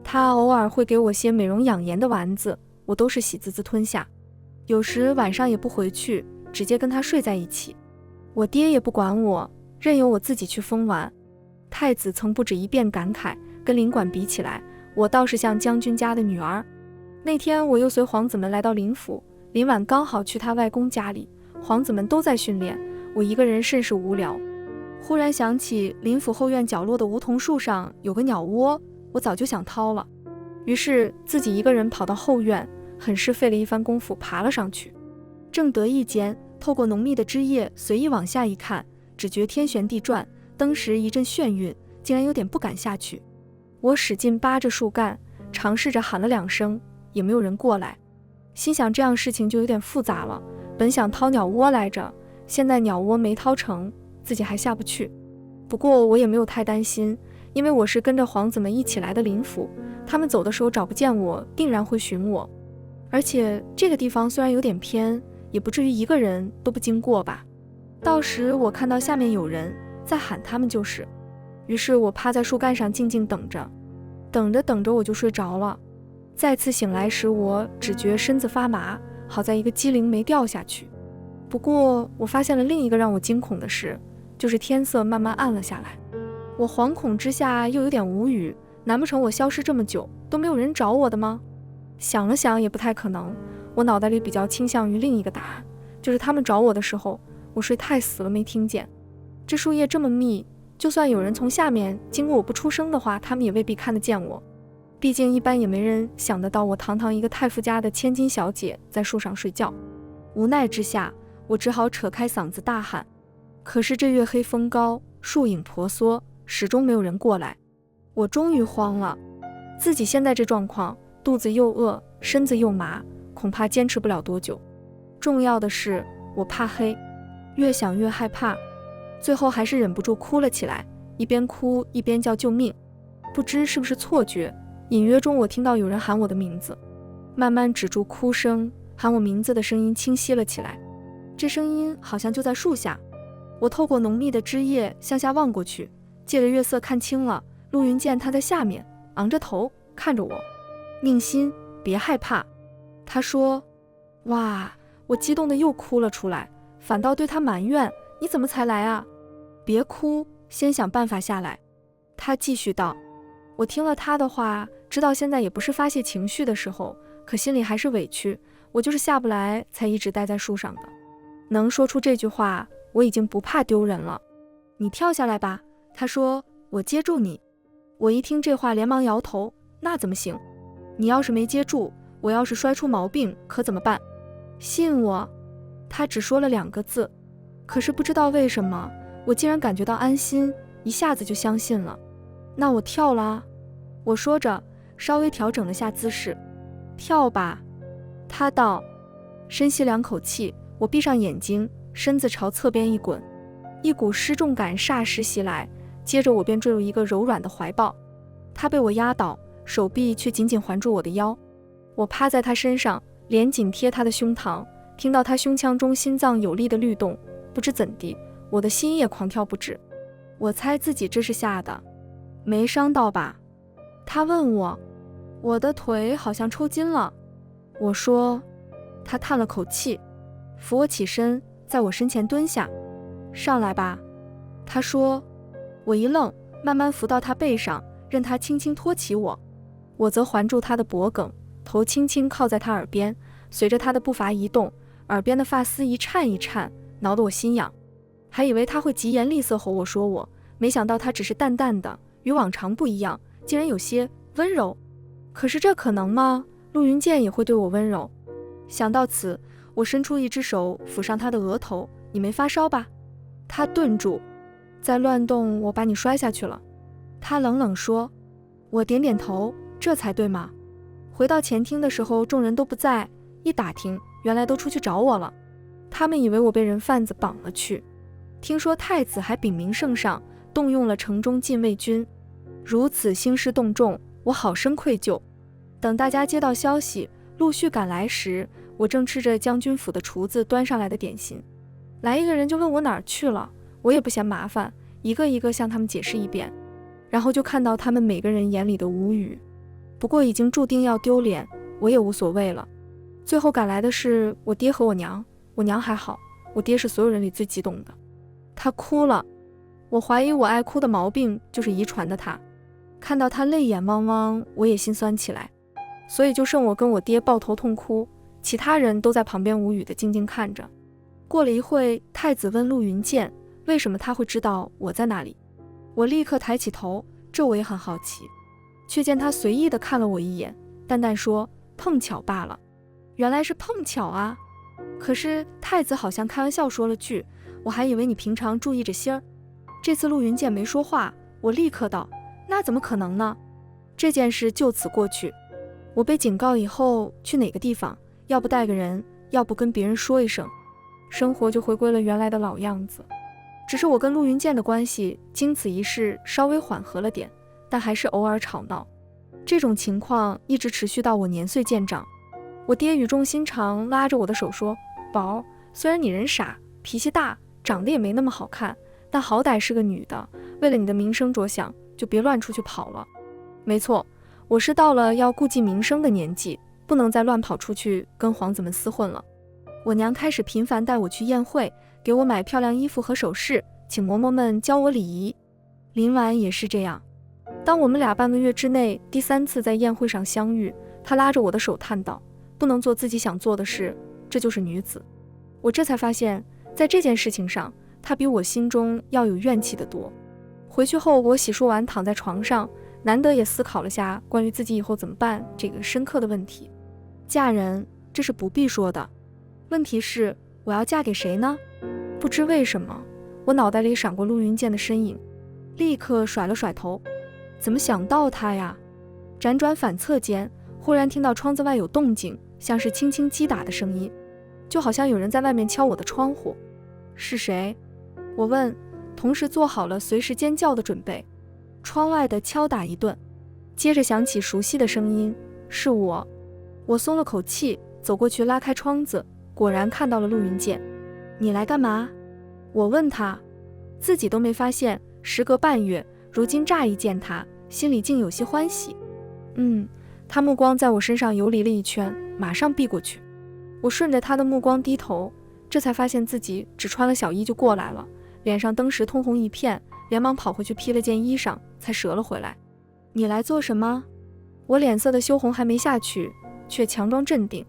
他偶尔会给我些美容养颜的丸子，我都是喜滋滋吞下。有时晚上也不回去，直接跟他睡在一起。我爹也不管我，任由我自己去疯玩。太子曾不止一遍感慨，跟林管比起来，我倒是像将军家的女儿。那天我又随皇子们来到林府，林婉刚好去他外公家里，皇子们都在训练，我一个人甚是无聊。忽然想起林府后院角落的梧桐树上有个鸟窝，我早就想掏了，于是自己一个人跑到后院，很是费了一番功夫爬了上去。正得意间，透过浓密的枝叶随意往下一看，只觉天旋地转，登时一阵眩晕，竟然有点不敢下去。我使劲扒着树干，尝试着喊了2声，也没有人过来。心想这样事情就有点复杂了，本想掏鸟窝来着，现在鸟窝没掏成，自己还下不去。不过我也没有太担心，因为我是跟着皇子们一起来的林府，他们走的时候找不见我，定然会寻我。而且这个地方虽然有点偏，也不至于一个人都不经过吧。到时我看到下面有人在喊他们就是。于是我趴在树干上静静等着，等着我就睡着了。再次醒来时，我只觉身子发麻，好在一个机灵没掉下去。不过我发现了另一个让我惊恐的事，就是天色慢慢暗了下来。我惶恐之下又有点无语，难不成我消失这么久都没有人找我的吗？想了想也不太可能，我脑袋里比较倾向于另一个答案，就是他们找我的时候，我睡太死了没听见。这树叶这么密，就算有人从下面经过我不出声的话，他们也未必看得见我。毕竟一般也没人想得到我堂堂一个太傅家的千金小姐在树上睡觉。无奈之下，我只好扯开嗓子大喊。可是这月黑风高，树影婆娑，始终没有人过来。我终于慌了，自己现在这状况，肚子又饿，身子又麻，恐怕坚持不了多久。重要的是我怕黑，越想越害怕，最后还是忍不住哭了起来，一边哭一边叫救命。不知是不是错觉，隐约中我听到有人喊我的名字，慢慢止住哭声，喊我名字的声音清晰了起来。这声音好像就在树下。我透过浓密的枝叶向下望过去，借着月色看清了陆云剑，他在下面昂着头看着我。宁心，别害怕，他说。哇，我激动的又哭了出来，反倒对他埋怨，你怎么才来啊？别哭，先想办法下来。他继续道。我听了他的话，知道现在也不是发泄情绪的时候，可心里还是委屈，我就是下不来才一直待在树上的。能说出这句话，我已经不怕丢人了。你跳下来吧，他说，我接住你。我一听这话连忙摇头，那怎么行？你要是没接住，我要是摔出毛病可怎么办？信我。他只说了2个字，可是不知道为什么，我竟然感觉到安心，一下子就相信了。那我跳了啊，我说着，稍微调整了下姿势。跳吧，他道。深吸2口气，我闭上眼睛，身子朝侧边一滚，一股失重感霎时袭来，接着我便坠入一个柔软的怀抱。他被我压倒，手臂却紧紧环住我的腰。我趴在他身上，脸紧贴他的胸膛，听到他胸腔中心脏有力的律动，不知怎地，我的心也狂跳不止。我猜自己这是吓的。没伤到吧？他问我。我的腿好像抽筋了。我说。他叹了口气，扶我起身，在我身前蹲下。上来吧，他说。我一愣，慢慢扶到他背上，任他轻轻托起我。我则环住他的脖颈，头轻轻靠在他耳边，随着他的步伐移动，耳边的发丝一颤一颤，挠得我心痒。还以为他会疾言厉色吼我说我，没想到他只是淡淡的，与往常不一样，竟然有些温柔。可是这可能吗？陆云剑也会对我温柔？想到此，我伸出一只手抚上他的额头。你没发烧吧？他顿住，再乱动我把你摔下去了。他冷冷说。我点点头，这才对嘛。回到前厅的时候，众人都不在，一打听，原来都出去找我了。他们以为我被人贩子绑了去。听说太子还禀明圣上，动用了城中禁卫军，如此兴师动众，我好生愧疚。等大家接到消息，陆续赶来时，我正吃着将军府的厨子端上来的点心。来一个人就问我哪儿去了，我也不嫌麻烦，一个一个向他们解释一遍，然后就看到他们每个人眼里的无语。不过已经注定要丢脸，我也无所谓了。最后赶来的是我爹和我娘，我娘还好，我爹是所有人里最激动的。他哭了，我怀疑我爱哭的毛病就是遗传的他。看到他泪眼汪汪，我也心酸起来。所以就剩我跟我爹抱头痛哭，其他人都在旁边无语的静静看着。过了一会，太子问陆云剑，为什么他会知道我在那里？我立刻抬起头，这我也很好奇。却见他随意地看了我一眼，淡淡说，碰巧罢了。原来是碰巧啊。可是太子好像开玩笑说了句，我还以为你平常注意着些儿。这次陆云剑没说话，我立刻道，那怎么可能呢？这件事就此过去。我被警告以后去哪个地方，要不带个人，要不跟别人说一声，生活就回归了原来的老样子。只是我跟陆云剑的关系经此一事稍微缓和了点，但还是偶尔吵闹。这种情况一直持续到我年岁渐长。我爹语重心长拉着我的手说，宝，虽然你人傻，脾气大，长得也没那么好看，但好歹是个女的，为了你的名声着想，就别乱出去跑了。没错，我是到了要顾及名声的年纪，不能再乱跑出去跟皇子们厮混了。我娘开始频繁带我去宴会，给我买漂亮衣服和首饰，请嬷嬷们教我礼仪。林婉也是这样。当我们俩半个月之内第3次在宴会上相遇，她拉着我的手叹道，不能做自己想做的事，这就是女子。我这才发现，在这件事情上，她比我心中要有怨气的多。回去后，我洗漱完躺在床上，难得也思考了下关于自己以后怎么办这个深刻的问题。嫁人，这是不必说的。问题是，我要嫁给谁呢？不知为什么，我脑袋里闪过陆云剑的身影，立刻甩了甩头。怎么想到他呀？辗转反侧间，忽然听到窗子外有动静，像是轻轻击打的声音，就好像有人在外面敲我的窗户。是谁？我问，同时做好了随时尖叫的准备。窗外的敲打一顿，接着响起熟悉的声音，是我。我松了口气，走过去拉开窗子，果然看到了陆云剑。你来干嘛？我问他，自己都没发现，时隔半月，如今乍一见他，心里竟有些欢喜。他目光在我身上游离了一圈，马上避过去。我顺着他的目光低头，这才发现自己只穿了小衣就过来了，脸上当时通红一片，连忙跑回去披了件衣裳，才折了回来。你来做什么？我脸色的羞红还没下去，却强装镇定。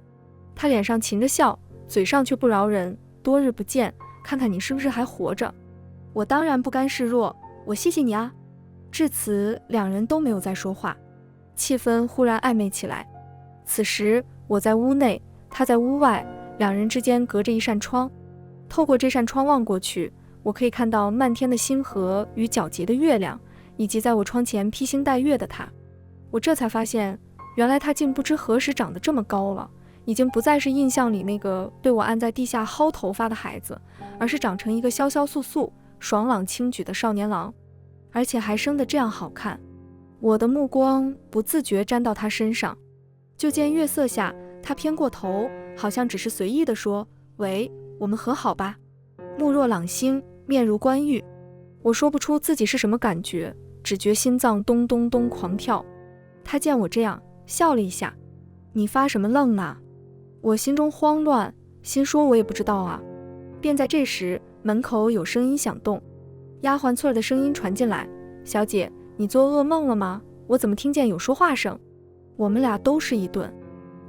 他脸上噙着笑，嘴上却不饶人。多日不见，看看你是不是还活着。我当然不甘示弱，我谢谢你啊。至此，两人都没有再说话，气氛忽然暧昧起来。此时我在屋内，他在屋外，两人之间隔着一扇窗。透过这扇窗望过去，我可以看到漫天的星河与皎洁的月亮，以及在我窗前披星戴月的他。我这才发现，原来他竟不知何时长得这么高了，已经不再是印象里那个被我按在地下薅头发的孩子，而是长成一个潇潇肃肃、爽朗轻举的少年郎，而且还生得这样好看。我的目光不自觉沾到他身上，就见月色下，他偏过头，好像只是随意地说：“喂，我们和好吧。”目若朗星，面如冠玉。我说不出自己是什么感觉，只觉心脏咚咚咚狂跳。他见我这样，笑了一下：“你发什么愣啊？”我心中慌乱，心说我也不知道啊。便在这时，门口有声音响动，丫鬟翠儿的声音传进来：“小姐，你做噩梦了吗？我怎么听见有说话声？”我们俩都是一顿。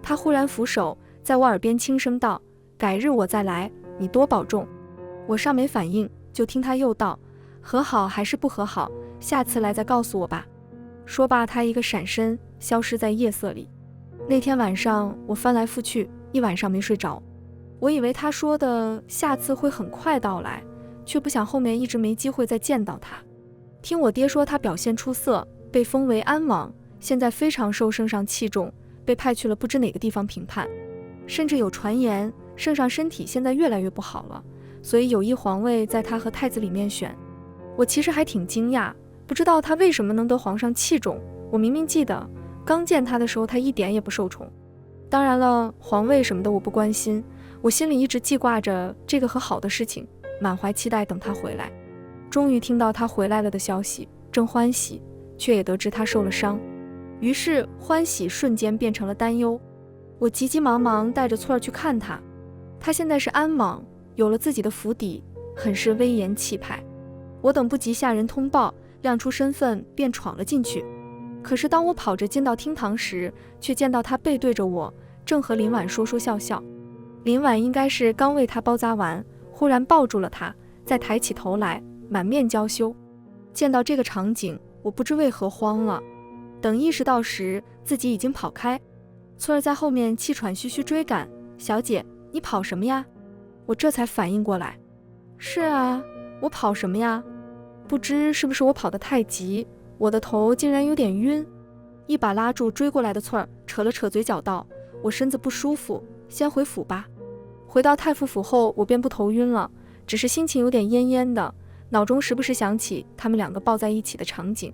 他忽然扶手，在我耳边轻声道：“改日我再来，你多保重。”我尚没反应，就听他又道：“和好还是不和好，下次来再告诉我吧。”说罢，他一个闪身，消失在夜色里。那天晚上，我翻来覆去，一晚上没睡着。我以为他说的下次会很快到来，却不想后面一直没机会再见到他。听我爹说他表现出色，被封为安王，现在非常受圣上器重，被派去了不知哪个地方评判。甚至有传言，圣上身体现在越来越不好了，所以有意皇位在他和太子里面选。我其实还挺惊讶，不知道他为什么能得皇上器重。我明明记得刚见他的时候，他一点也不受宠。当然了，皇位什么的我不关心，我心里一直记挂着这个和好的事情，满怀期待等他回来。终于听到他回来了的消息，正欢喜，却也得知他受了伤，于是欢喜瞬间变成了担忧。我急急忙忙带着翠儿去看他，他现在是安王，有了自己的府邸，很是威严气派。我等不及下人通报，亮出身份便闯了进去。可是当我跑着进到厅堂时，却见到他背对着我，正和林婉说说笑笑。林婉应该是刚为他包扎完，忽然抱住了他，再抬起头来，满面娇羞。见到这个场景，我不知为何慌了。等意识到时，自己已经跑开。翠儿在后面气喘吁吁追赶：“小姐，你跑什么呀？”我这才反应过来，是啊，我跑什么呀？不知是不是我跑得太急，我的头竟然有点晕。一把拉住追过来的翠儿，扯了扯嘴角道：“我身子不舒服，先回府吧。”回到太傅府后，我便不头晕了，只是心情有点恹恹的，脑中时不时想起他们两个抱在一起的场景。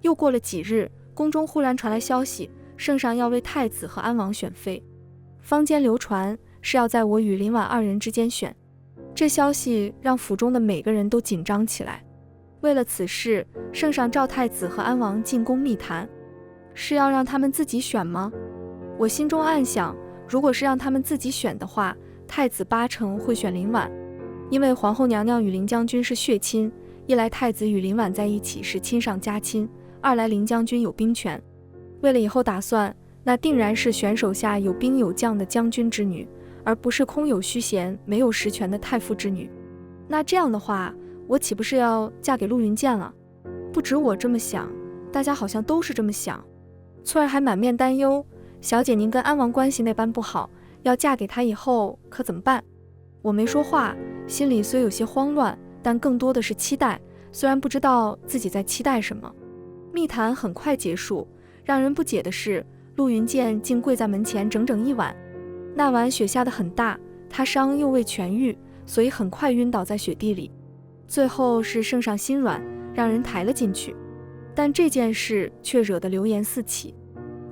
又过了几日，宫中忽然传来消息，圣上要为太子和安王选妃，坊间流传是要在我与林婉二人之间选。这消息让府中的每个人都紧张起来。为了此事，圣上召太子和安王进宫密谈，是要让他们自己选吗？我心中暗想，如果是让他们自己选的话，太子八成会选林婉，因为皇后娘娘与林将军是血亲，一来太子与林婉在一起是亲上加亲，二来林将军有兵权。为了以后打算，那定然是选手下有兵有将的将军之女，而不是空有虚衔没有实权的太傅之女。那这样的话，我岂不是要嫁给陆云剑了？不止我这么想，大家好像都是这么想。翠儿还满面担忧：“小姐您跟安王关系那般不好，要嫁给他以后可怎么办？”我没说话，心里虽有些慌乱，但更多的是期待，虽然不知道自己在期待什么。密谈很快结束，让人不解的是，陆云剑竟跪在门前整整一晚。那晚雪下得很大，他伤又未痊愈，所以很快晕倒在雪地里。最后是圣上心软，让人抬了进去。但这件事却惹得流言四起，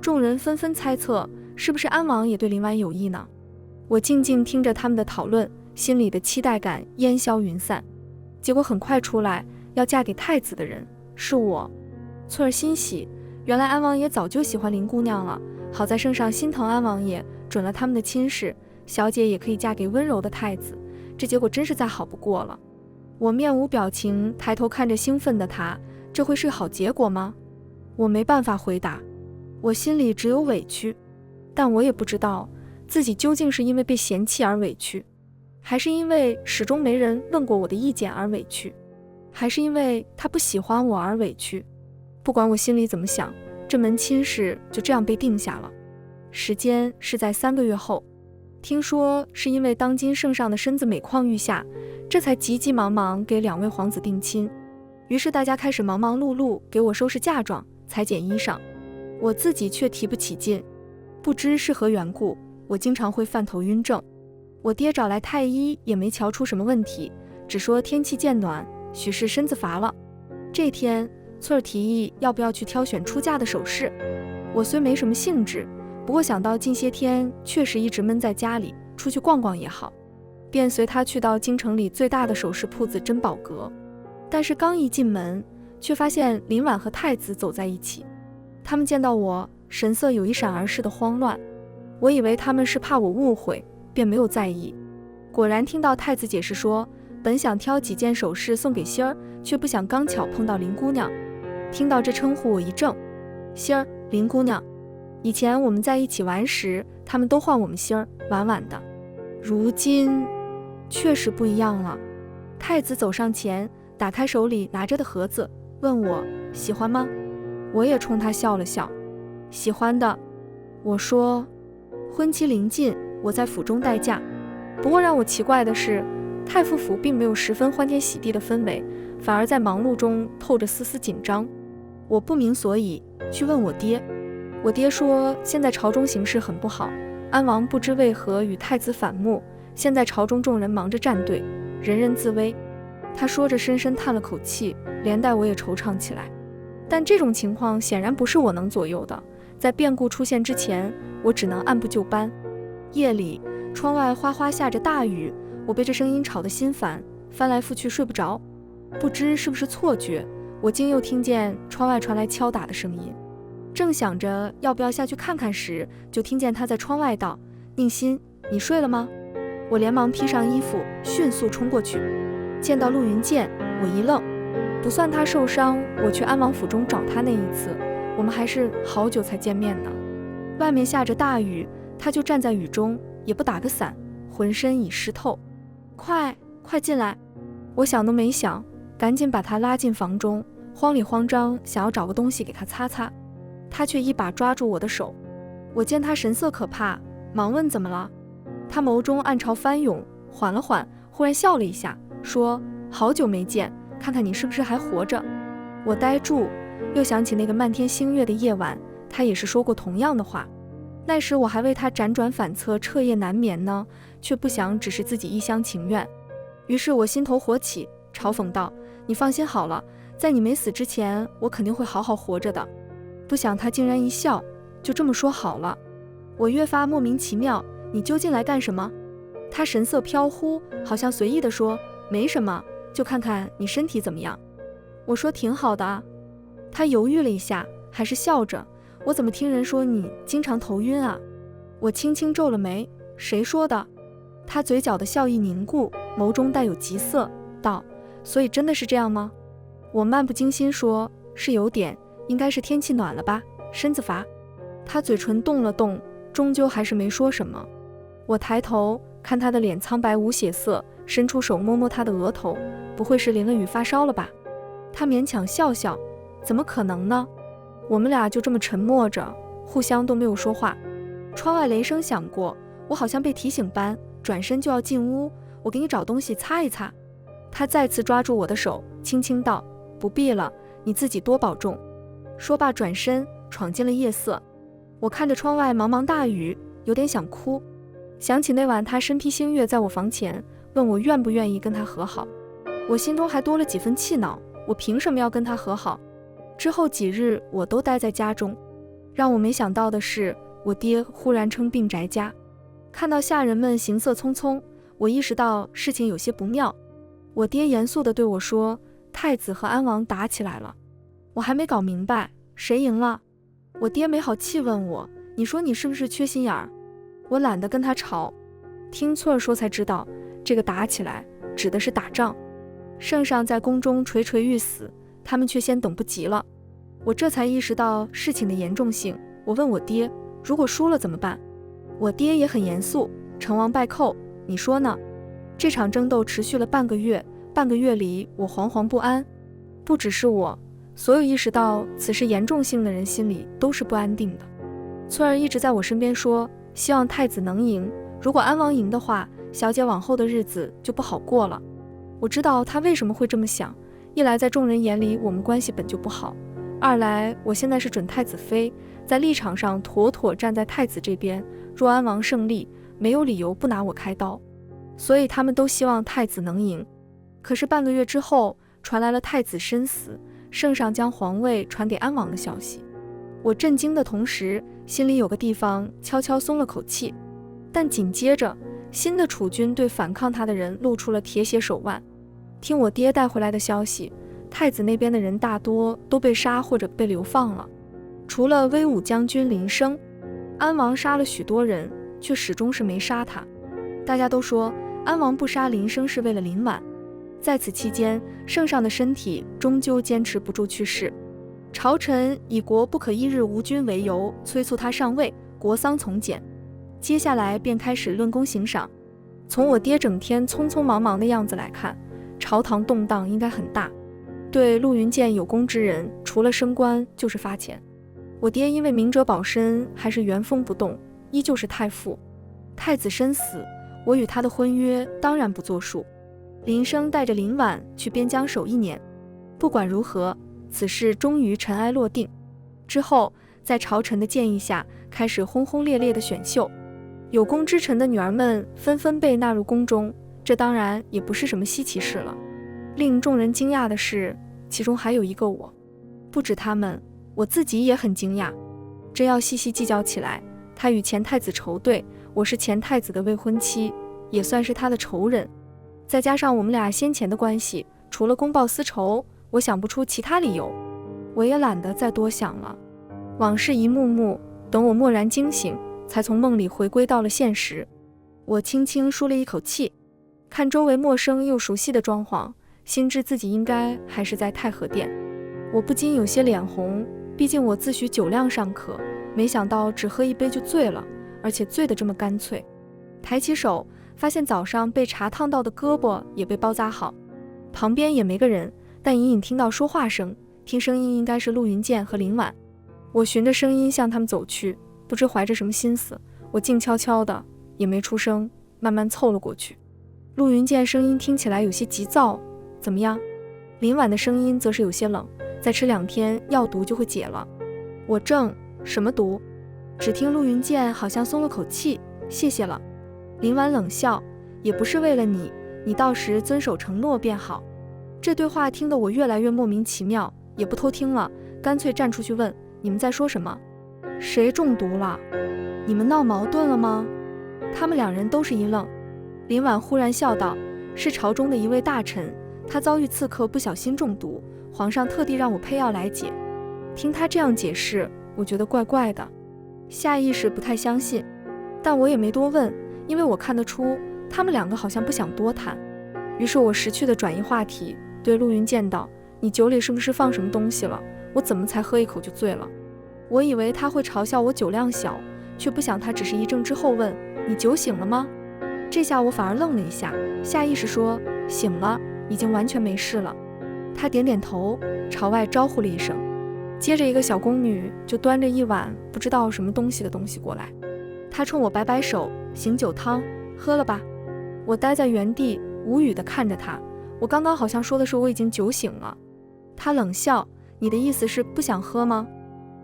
众人纷纷猜测，是不是安王也对林婉有意呢？我静静听着他们的讨论，心里的期待感烟消云散。结果很快出来，要嫁给太子的人是我。翠儿欣喜，原来安王爷早就喜欢林姑娘了，好在圣上心疼安王爷，准了他们的亲事，小姐也可以嫁给温柔的太子，这结果真是再好不过了。我面无表情，抬头看着兴奋的他，这会是好结果吗？我没办法回答，我心里只有委屈，但我也不知道自己究竟是因为被嫌弃而委屈，还是因为始终没人问过我的意见而委屈？还是因为他不喜欢我而委屈？不管我心里怎么想，这门亲事就这样被定下了。时间是在3个月后，听说是因为当今圣上的身子每况愈下，这才急急忙忙给2位皇子定亲。于是大家开始忙忙碌碌给我收拾嫁妆、裁剪衣裳，我自己却提不起劲。不知是何缘故，我经常会犯头晕症。我爹找来太医也没瞧出什么问题，只说天气渐暖，许是身子乏了。这天，翠儿提议要不要去挑选出嫁的首饰。我虽没什么兴致，不过想到近些天确实一直闷在家里，出去逛逛也好，便随他去到京城里最大的首饰铺子珍宝阁。但是刚一进门，却发现林婉和太子走在一起。他们见到我，神色有一闪而逝的慌乱。我以为他们是怕我误会，便没有在意。果然听到太子解释说，本想挑几件首饰送给心儿，却不想刚巧碰到林姑娘。听到这称呼我一怔，心儿、林姑娘，以前我们在一起玩时，他们都唤我们心儿、婉婉的，如今确实不一样了。太子走上前，打开手里拿着的盒子，问我喜欢吗？我也冲他笑了笑，喜欢的。我说，婚期临近，我在府中待嫁。不过让我奇怪的是，太傅府并没有十分欢天喜地的氛围，反而在忙碌中透着丝丝紧张。我不明所以，去问我爹。我爹说，现在朝中形势很不好，安王不知为何与太子反目，现在朝中众人忙着站队，人人自危。他说着深深叹了口气，连带我也惆怅起来。但这种情况显然不是我能左右的，在变故出现之前，我只能按部就班。夜里，窗外哗哗下着大雨，我被这声音吵得心烦，翻来覆去睡不着。不知是不是错觉，我竟又听见窗外传来敲打的声音。正想着要不要下去看看时，就听见他在窗外道：“宁心，你睡了吗？”我连忙披上衣服，迅速冲过去。见到陆云剑，我一愣。不算他受伤，我去安王府中找他那一次，我们还是好久才见面呢。外面下着大雨，他就站在雨中，也不打个伞，浑身已湿透。快进来！我想都没想，赶紧把他拉进房中，慌里慌张想要找个东西给他擦擦。他却一把抓住我的手。我见他神色可怕，忙问怎么了。他眸中暗潮翻涌，缓了缓，忽然笑了一下，说：“好久没见，看看你是不是还活着。”我呆住，又想起那个漫天星月的夜晚，他也是说过同样的话。那时我还为他辗转反侧，彻夜难眠呢，却不想只是自己一厢情愿。于是我心头火起，嘲讽道：“你放心好了，在你没死之前，我肯定会好好活着的。”不想他竟然一笑，就这么说好了。我越发莫名其妙，你究竟来干什么？他神色飘忽，好像随意地说：“没什么，就看看你身体怎么样。”我说：“挺好的啊。”他犹豫了一下，还是笑着：“我怎么听人说你经常头晕啊？”我轻轻皱了眉：“谁说的？”他嘴角的笑意凝固，眸中带有急色，道：“所以真的是这样吗？”我漫不经心说：“是有点，应该是天气暖了吧，身子乏。”他嘴唇动了动，终究还是没说什么。我抬头看他的脸苍白无血色，伸出手摸摸他的额头，不会是淋了雨发烧了吧？他勉强笑笑：“怎么可能呢？”我们俩就这么沉默着，互相都没有说话。窗外雷声响过，我好像被提醒般，转身就要进屋。我给你找东西擦一擦。他再次抓住我的手，轻轻道：“不必了，你自己多保重。”说罢转身闯进了夜色。我看着窗外茫茫大雨，有点想哭。想起那晚他身披星月在我房前，问我愿不愿意跟他和好，我心中还多了几分气恼。我凭什么要跟他和好？之后几日我都待在家中。让我没想到的是，我爹忽然称病宅家。看到下人们行色匆匆，我意识到事情有些不妙。我爹严肃地对我说：“太子和安王打起来了。”我还没搞明白谁赢了。我爹没好气问我：“你说你是不是缺心眼儿？”我懒得跟他吵。听翠儿说才知道，这个打起来指的是打仗。圣上在宫中垂垂欲死，他们却先等不及了。我这才意识到事情的严重性。我问我爹：“如果输了怎么办？”我爹也很严肃：“成王败寇，你说呢？”这场争斗持续了半个月，半个月里我惶惶不安。不只是我，所有意识到此事严重性的人心里都是不安定的。翠儿一直在我身边说，希望太子能赢，如果安王赢的话，小姐往后的日子就不好过了。我知道她为什么会这么想，一来在众人眼里我们关系本就不好，二来我现在是准太子妃，在立场上妥妥站在太子这边，若安王胜利，没有理由不拿我开刀，所以他们都希望太子能赢。可是半个月之后，传来了太子身死，圣上将皇位传给安王的消息。我震惊的同时，心里有个地方悄悄松了口气。但紧接着，新的储君对反抗他的人露出了铁血手腕。听我爹带回来的消息，太子那边的人大多都被杀或者被流放了，除了威武将军林升。安王杀了许多人，却始终是没杀他。大家都说安王不杀林升是为了林婉。在此期间，圣上的身体终究坚持不住去世，朝臣以国不可一日无君为由，催促他上位，国丧从简。接下来便开始论功行赏。从我爹整天匆匆忙忙的样子来看，朝堂动荡应该很大。对陆云剑有功之人，除了升官就是发钱。我爹因为明哲保身，还是原封不动，依旧是太傅。太子身死，我与他的婚约当然不作数。林升带着林婉去边疆守1年。不管如何，此事终于尘埃落定。之后，在朝臣的建议下，开始轰轰烈烈的选秀。有功之臣的女儿们纷纷被纳入宫中，这当然也不是什么稀奇事了。令众人惊讶的是，其中还有一个我。不止他们，我自己也很惊讶。真要细细计较起来，他与前太子仇对，我是前太子的未婚妻，也算是他的仇人。再加上我们俩先前的关系，除了公报私仇，我想不出其他理由。我也懒得再多想了。往事一幕幕，等我蓦然惊醒，才从梦里回归到了现实。我轻轻舒了一口气，看周围陌生又熟悉的装潢，心知自己应该还是在太和殿。我不禁有些脸红，毕竟我自诩酒量尚可，没想到只喝一杯就醉了，而且醉得这么干脆。抬起手，发现早上被茶烫到的胳膊也被包扎好，旁边也没个人，但隐隐听到说话声，听声音应该是陆云剑和林婉。我循着声音向他们走去，不知怀着什么心思，我静悄悄的，也没出声，慢慢凑了过去。陆云剑声音听起来有些急躁，怎么样？林婉的声音则是有些冷，再吃2天药毒就会解了。我怔，什么毒？只听陆云剑好像松了口气，谢谢了。林婉冷笑，也不是为了你，你到时遵守承诺便好。这对话听得我越来越莫名其妙，也不偷听了，干脆站出去问，你们在说什么？谁中毒了？你们闹矛盾了吗？他们2人都是一愣。林婉忽然笑道，是朝中的一位大臣，他遭遇刺客不小心中毒，皇上特地让我配药来解。听他这样解释，我觉得怪怪的，下意识不太相信，但我也没多问，因为我看得出他们2个好像不想多谈。于是我识趣的转移话题，对陆云剑道，你酒里是不是放什么东西了？我怎么才喝一口就醉了？我以为他会嘲笑我酒量小，却不想他只是一怔之后问，你酒醒了吗？这下我反而愣了一下，下意识说，醒了，已经完全没事了。他点点头，朝外招呼了一声，接着一个小宫女就端着一碗不知道什么东西的东西过来。他冲我摆摆手，醒酒汤，喝了吧。我呆在原地无语地看着他，我刚刚好像说的是我已经酒醒了。他冷笑，你的意思是不想喝吗？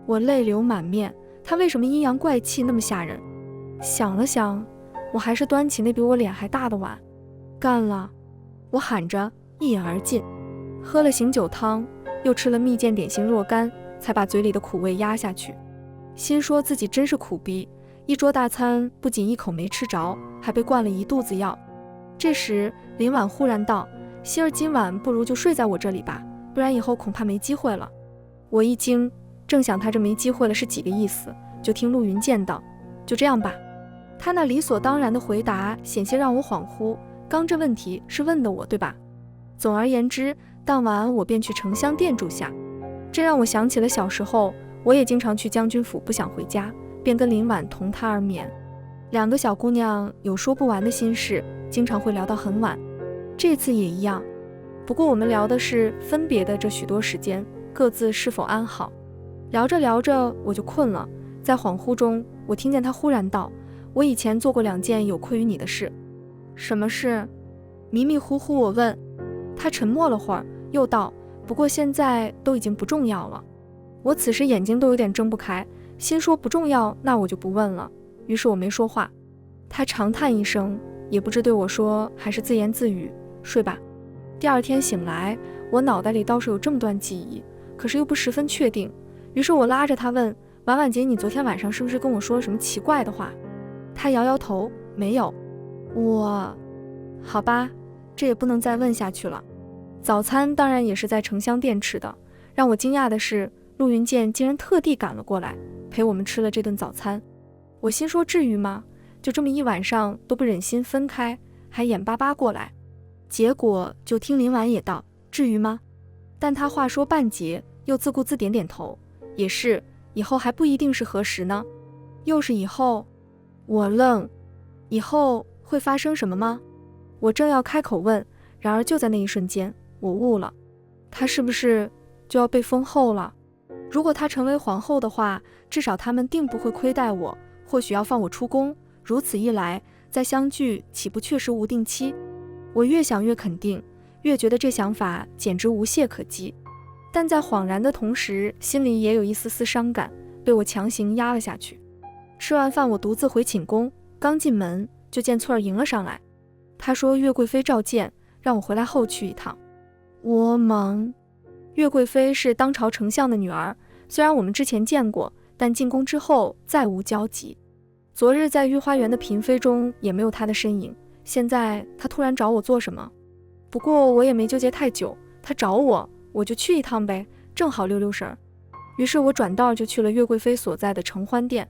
我泪流满面，他为什么阴阳怪气那么吓人？想了想，我还是端起那比我脸还大的碗，干了！我喊着，一饮而尽。喝了醒酒汤，又吃了蜜饯点心若干，才把嘴里的苦味压下去。心说自己真是苦逼，一桌大餐不仅一口没吃着，还被灌了一肚子药。这时林婉忽然道，希儿今晚不如就睡在我这里吧，不然以后恐怕没机会了。我一惊，正想他这没机会了是几个意思，就听陆云剑道，就这样吧。他那理所当然的回答险些让我恍惚，刚这问题是问的我对吧？总而言之，当晚我便去承香殿住下。这让我想起了小时候，我也经常去将军府不想回家，便跟林婉同榻而眠。两个小姑娘有说不完的心事，经常会聊到很晚。这次也一样，不过我们聊的是分别的这许多时间，各自是否安好。聊着聊着我就困了，在恍惚中，我听见她忽然道：“我以前做过2件有愧于你的事。”什么事？迷迷糊糊我问。她沉默了会儿，又道：“不过现在都已经不重要了。”我此时眼睛都有点睁不开，心说不重要，那我就不问了。于是我没说话。她长叹一声，也不知对我说还是自言自语：“睡吧。”第二天醒来，我脑袋里倒是有这么段记忆，可是又不十分确定。于是我拉着她问：“婉婉姐，你昨天晚上是不是跟我说了什么奇怪的话？”她摇摇头：“没有。”好吧，这也不能再问下去了。早餐当然也是在城乡店吃的，让我惊讶的是，陆云健竟然特地赶了过来，陪我们吃了这顿早餐。我心说至于吗？就这么一晚上都不忍心分开，还眼巴巴过来。结果就听林婉也道：“至于吗？”但他话说半截，又自顾自点点头：“也是，以后还不一定是何时呢。”又是以后？我愣，以后会发生什么吗？我正要开口问，然而就在那一瞬间，我悟了，她是不是就要被封后了？如果她成为皇后的话，至少他们定不会亏待我，或许要放我出宫。如此一来，再相聚岂不确实无定期？我越想越肯定，越觉得这想法简直无懈可击。但在恍然的同时，心里也有一丝丝伤感，被我强行压了下去。吃完饭，我独自回寝宫，刚进门就见翠儿迎了上来。她说岳贵妃召见，让我回来后去一趟。我懵。岳贵妃是当朝丞相的女儿，虽然我们之前见过，但进宫之后再无交集。昨日在御花园的嫔妃中也没有她的身影，现在她突然找我做什么？不过我也没纠结太久，她找我，我就去一趟呗，正好溜溜神儿。于是我转道就去了岳贵妃所在的承欢殿。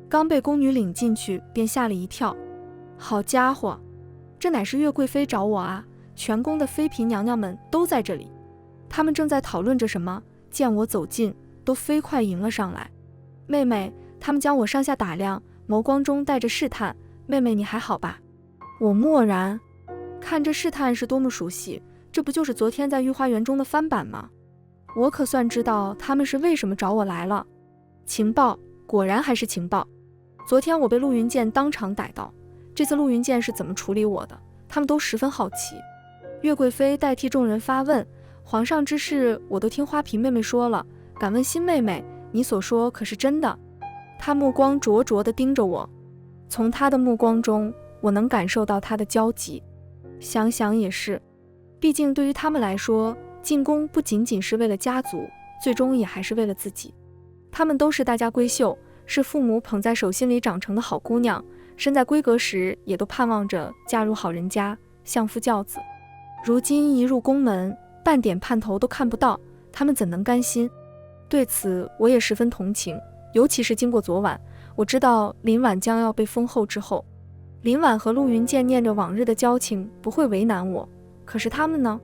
刚被宫女领进去，便吓了一跳。好家伙，这乃是岳贵妃找我啊！全宫的妃嫔娘娘们都在这里，她们正在讨论着什么，见我走近，都飞快迎了上来。妹妹，她们将我上下打量，眸光中带着试探。妹妹，你还好吧？我默然，看这试探是多么熟悉，这不就是昨天在御花园中的翻版吗？我可算知道他们是为什么找我来了。情报，果然还是情报。昨天我被陆云健当场逮到，这次陆云健是怎么处理我的，他们都十分好奇。岳贵妃代替众人发问，皇上之事我都听花嫔妹妹说了，敢问新妹妹，你所说可是真的？她目光灼灼地盯着我，从她的目光中，我能感受到她的焦急。想想也是，毕竟对于他们来说，进宫不仅仅是为了家族，最终也还是为了自己。她们都是大家闺秀，是父母捧在手心里长成的好姑娘，身在闺阁时也都盼望着嫁入好人家，相夫教子。如今一入宫门，半点盼头都看不到，她们怎能甘心？对此我也十分同情，尤其是经过昨晚，我知道林婉将要被封后之后，林婉和陆云健念着往日的交情，不会为难我。可是他们呢？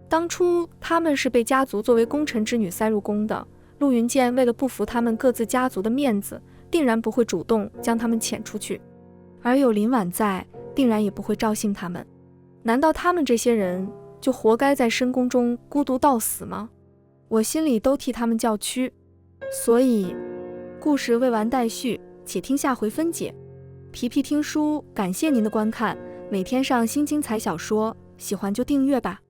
当初他们是被家族作为功臣之女塞入宫的，陆云健为了不服他们各自家族的面子，定然不会主动将他们遣出去，而有林婉在，定然也不会照信他们。难道他们这些人就活该在深宫中孤独到死吗？我心里都替他们叫屈。所以故事未完待续，且听下回分解。皮皮听书感谢您的观看，每天上新精彩小说，喜欢就订阅吧。